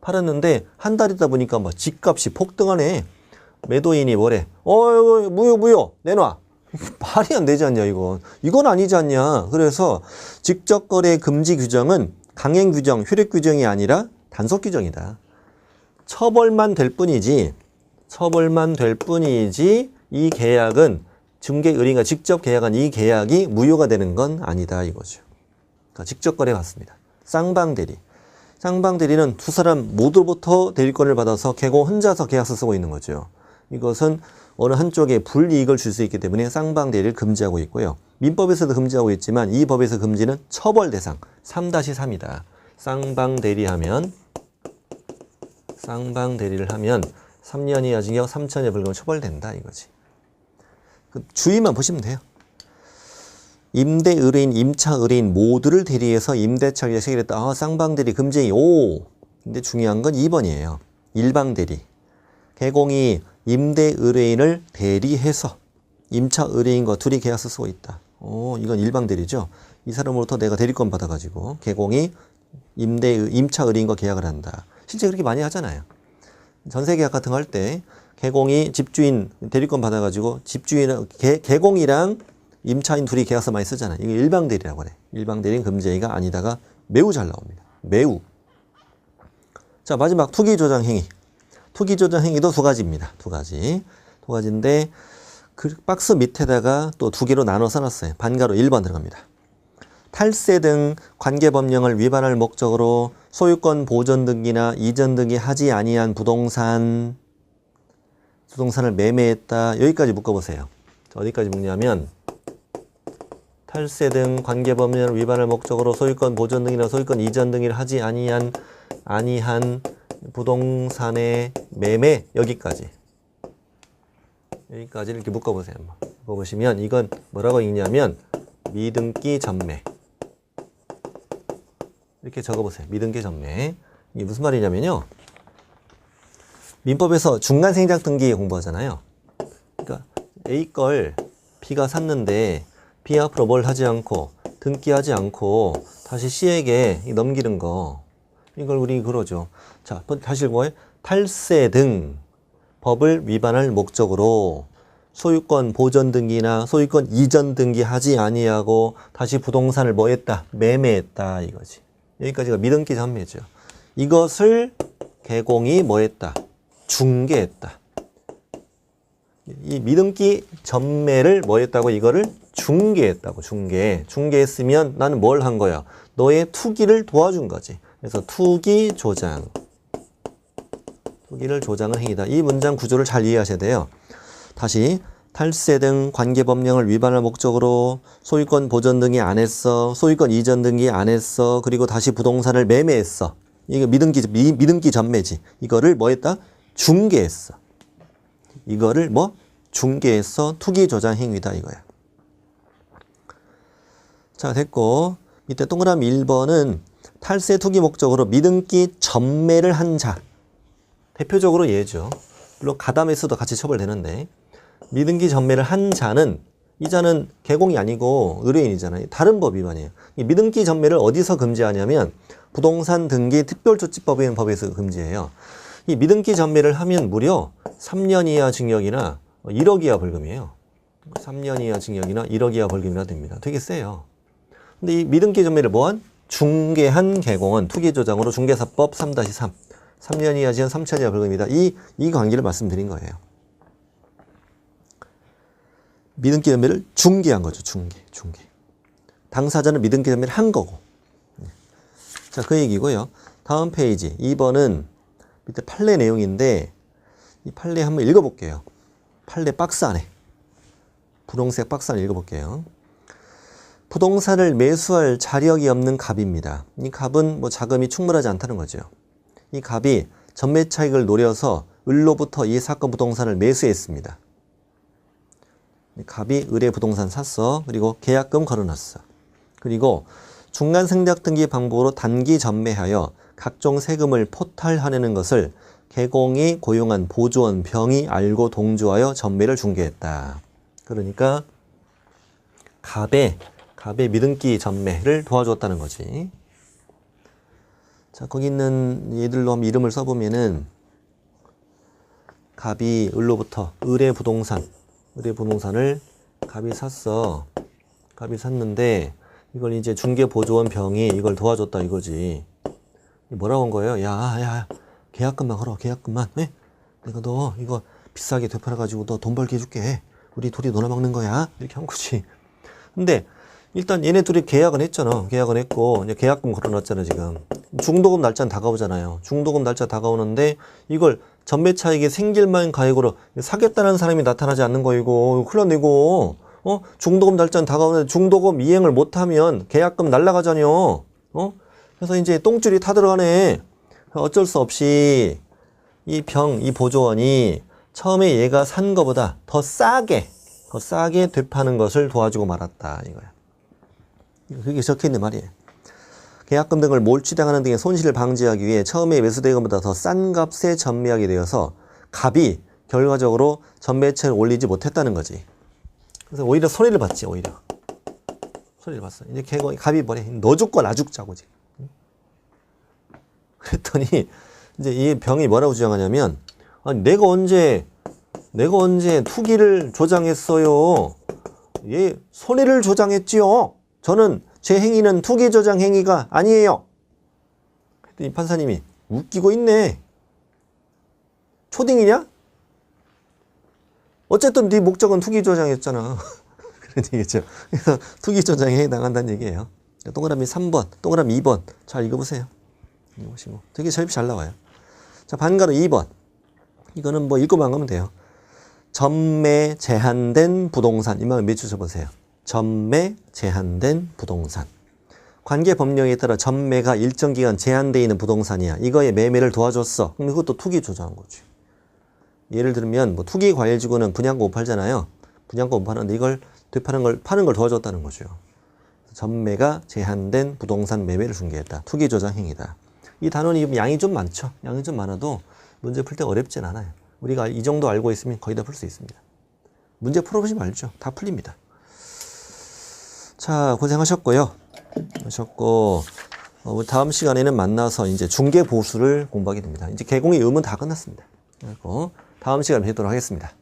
팔았는데 한 달이다 보니까 막 집값이 폭등하네. 매도인이 뭐래? 무효 내놔. 말이 안 되지 않냐 이건. 이건 아니지 않냐. 그래서 직접거래 금지 규정은 강행 규정, 효력 규정이 아니라 단속 규정이다. 처벌만 될 뿐이지 이 계약은 중개 의뢰인과 직접 계약한 이 계약이 무효가 되는 건 아니다 이거죠. 그러니까 직접거래 맞습니다. 쌍방대리는 두 사람 모두로부터 대리권을 받아서 계공 혼자서 계약서 쓰고 있는 거죠. 이것은 어느 한쪽에 불이익을 줄 수 있기 때문에 쌍방대리를 금지하고 있고요. 민법에서도 금지하고 있지만 이 법에서 금지는 처벌 대상 3-3이다. 쌍방대리를 하면 3년 이하 징역 3천에 벌금 처벌된다 이거지. 주의만 보시면 돼요. 임대 의뢰인, 임차 의뢰인 모두를 대리해서 임대차 계약 체결했다. 쌍방대리 금지. 근데 중요한 건 2번이에요. 일방대리. 계공이 임대 의뢰인을 대리해서 임차 의뢰인과 둘이 계약서 쓰고 있다. 이건 일방대리죠. 이 사람으로부터 내가 대리권 받아가지고 계공이 임차 의뢰인과 계약을 한다. 실제 그렇게 많이 하잖아요. 전세계약 같은 거 할 때 계공이 집주인 대리권 받아가지고 계공이랑 임차인 둘이 계약서 많이 쓰잖아요. 이게 일방대리라고 그래. 일방대리는 금지가 아니다가 매우 잘 나옵니다. 매우. 자, 마지막 투기조장 행위. 투기조장 행위도 두 가지입니다. 두 가지인데 그 박스 밑에다가 또 두 개로 나눠서 놨어요. 반가로 1번 들어갑니다. 탈세 등 관계법령을 위반할 목적으로 소유권 보존 등기나 이전 등기 하지 아니한 부동산을 매매했다. 여기까지 묶어보세요. 어디까지 묶냐면 탈세 등 관계법령을 위반할 목적으로 소유권 보존 등기나 소유권 이전 등기를 하지 아니한 부동산의 매매 여기까지 이렇게 묶어보세요. 묶어보시면 이건 뭐라고 읽냐면 미등기 전매 이렇게 적어보세요. 미등기 전매. 이게 무슨 말이냐면요. 민법에서 중간생장 등기 공부하잖아요. 그러니까 A 걸 B가 샀는데 B 앞으로 뭘 하지 않고 등기하지 않고 다시 C에게 넘기는 거. 이걸 우리 그러죠. 자, 다시 읽어요. 탈세 등 법을 위반할 목적으로 소유권 보존 등기나 소유권 이전 등기 하지 아니하고 다시 부동산을 뭐 했다? 매매했다 이거지. 여기까지가 미등기 전매죠. 이것을 계공이 뭐 했다? 중개했다. 이 미등기 전매를 뭐 했다고? 이거를 중개했다고. 중개했으면 나는 뭘 한 거야? 너의 투기를 도와준 거지. 그래서 투기를 조장은 행위다. 이 문장 구조를 잘 이해하셔야 돼요. 다시 탈세 등 관계법령을 위반할 목적으로 소유권 보존 등기 안 했어. 소유권 이전 등기 안 했어. 그리고 다시 부동산을 매매했어. 이거 미등기 전매지. 이거를 뭐 했다? 중개했어. 이거를 뭐 중개에서 투기 조장 행위다 이거야. 자, 됐고 밑에 동그라미 1번은 탈세 투기 목적으로 미등기 전매를 한 자. 대표적으로 얘죠. 물론 가담에서도 같이 처벌되는데 미등기 전매를 한 자는 이 자는 개공이 아니고 의뢰인이잖아요. 다른 법 위반이에요. 이 미등기 전매를 어디서 금지하냐면 부동산 등기 특별조치법이라는 법에서 금지해요. 이 미등기 전매를 하면 무려 3년 이하 징역이나 1억 이하 벌금이에요. 3년 이하 징역이나 1억 이하 벌금이나 됩니다. 되게 세요. 근데 이 미등기 전매를 뭐한? 중개한 개공은 투기조장으로 중개사법 3-3 3년 이하 징역 3천 이하 벌금이다. 이 관계를 말씀드린 거예요. 미등기 전매를 중개한 거죠. 중개. 당사자는 미등기 전매를 한 거고. 자, 그 얘기고요. 다음 페이지 2번은 밑에 판례 내용인데 이 판례 한번 읽어볼게요. 판례 박스 안에 분홍색 박스 안에 읽어볼게요. 부동산을 매수할 자력이 없는 갑입니다. 이 갑은 뭐 자금이 충분하지 않다는 거죠. 이 갑이 전매 차익을 노려서 을로부터 이 사건 부동산을 매수했습니다. 갑이 을의 부동산 샀어. 그리고 계약금 걸어놨어. 그리고 중간 생략 등기 방법으로 단기 전매하여 각종 세금을 포탈하려는 것을 개공이 고용한 보조원 병이 알고 동조하여 전매를 중개했다. 그러니까 갑의 미등기 전매를 도와줬다는 거지. 자, 거기 있는 얘들로 한번 이름을 써보면은 갑이 을로부터 을의 부동산을 갑이 샀어. 갑이 샀는데 이걸 이제 중개보조원 병이 이걸 도와줬다 이거지. 뭐라고 한 거예요? 야, 계약금만 걸어, 계약금만. 네? 내가 너 이거 비싸게 되팔아가지고 너 돈 벌게 해줄게. 우리 둘이 놀아먹는 거야. 이렇게 한 거지. 근데 일단 얘네 둘이 계약은 했잖아. 계약은 했고 이제 계약금 걸어놨잖아 지금. 중도금 날짜는 다가오잖아요. 중도금 날짜 다가오는데 이걸 전매 차익이 생길 만한 가액으로 사겠다는 사람이 나타나지 않는 거 이거 큰일 내고 중도금 날짜는 다가오는데 중도금 이행을 못하면 계약금 날라가잖여. 그래서 이제 똥줄이 타들어가네. 어쩔 수 없이 이 보조원이 처음에 얘가 산 거보다 더 싸게 되파는 것을 도와주고 말았다 이거야. 그게 적혀있는 말이에요. 계약금 등을 몰취당하는 등의 손실을 방지하기 위해 처음에 매수대금보다 더 싼 값에 전매하게 되어서 갑이 결과적으로 전매처를 올리지 못했다는 거지. 그래서 오히려 손해를 봤지. 손해를 봤어. 이제 갑이 뭐래? 너 죽고 나 죽자고 지금. 그랬더니 이제 이 병이 뭐라고 주장하냐면 아니 내가 언제 투기를 조장했어요. 얘 손해를 조장했지요. 저는 제 행위는 투기 조장 행위가 아니에요. 그랬더니 판사님이 웃기고 있네. 초딩이냐? 어쨌든 네 목적은 투기 조장이었잖아. 그런 얘기죠. 그래서 투기 조장에 해당한다는 얘기예요. 동그라미 3번, 동그라미 2번 잘 읽어보세요. 읽어보시고 되게 절입 잘 나와요. 자, 반가로 2번. 이거는 뭐 읽고만 가면 돼요. 전매 제한된 부동산. 이만 몇 줄 써보세요. 전매 제한된 부동산. 관계 법령에 따라 전매가 일정 기간 제한되어 있는 부동산이야. 이거의 매매를 도와줬어. 그럼 이것도 투기 조장한 거지. 예를 들면 뭐 투기 과일지구는 분양가 못 팔잖아요. 분양가 못 파는데 이걸 파는 걸 도와줬다는 거죠. 전매가 제한된 부동산 매매를 중개했다. 투기 조장 행위다. 이 단원이 양이 좀 많죠. 양이 좀 많아도 문제 풀 때 어렵진 않아요. 우리가 이 정도 알고 있으면 거의 다 풀 수 있습니다. 문제 풀어보지 말죠. 다 풀립니다. 자, 고생하셨고요. 다음 시간에는 만나서 이제 중개보수를 공부하게 됩니다. 이제 개공의 의무는 다 끝났습니다. 그리고 다음 시간에 뵙도록 하겠습니다.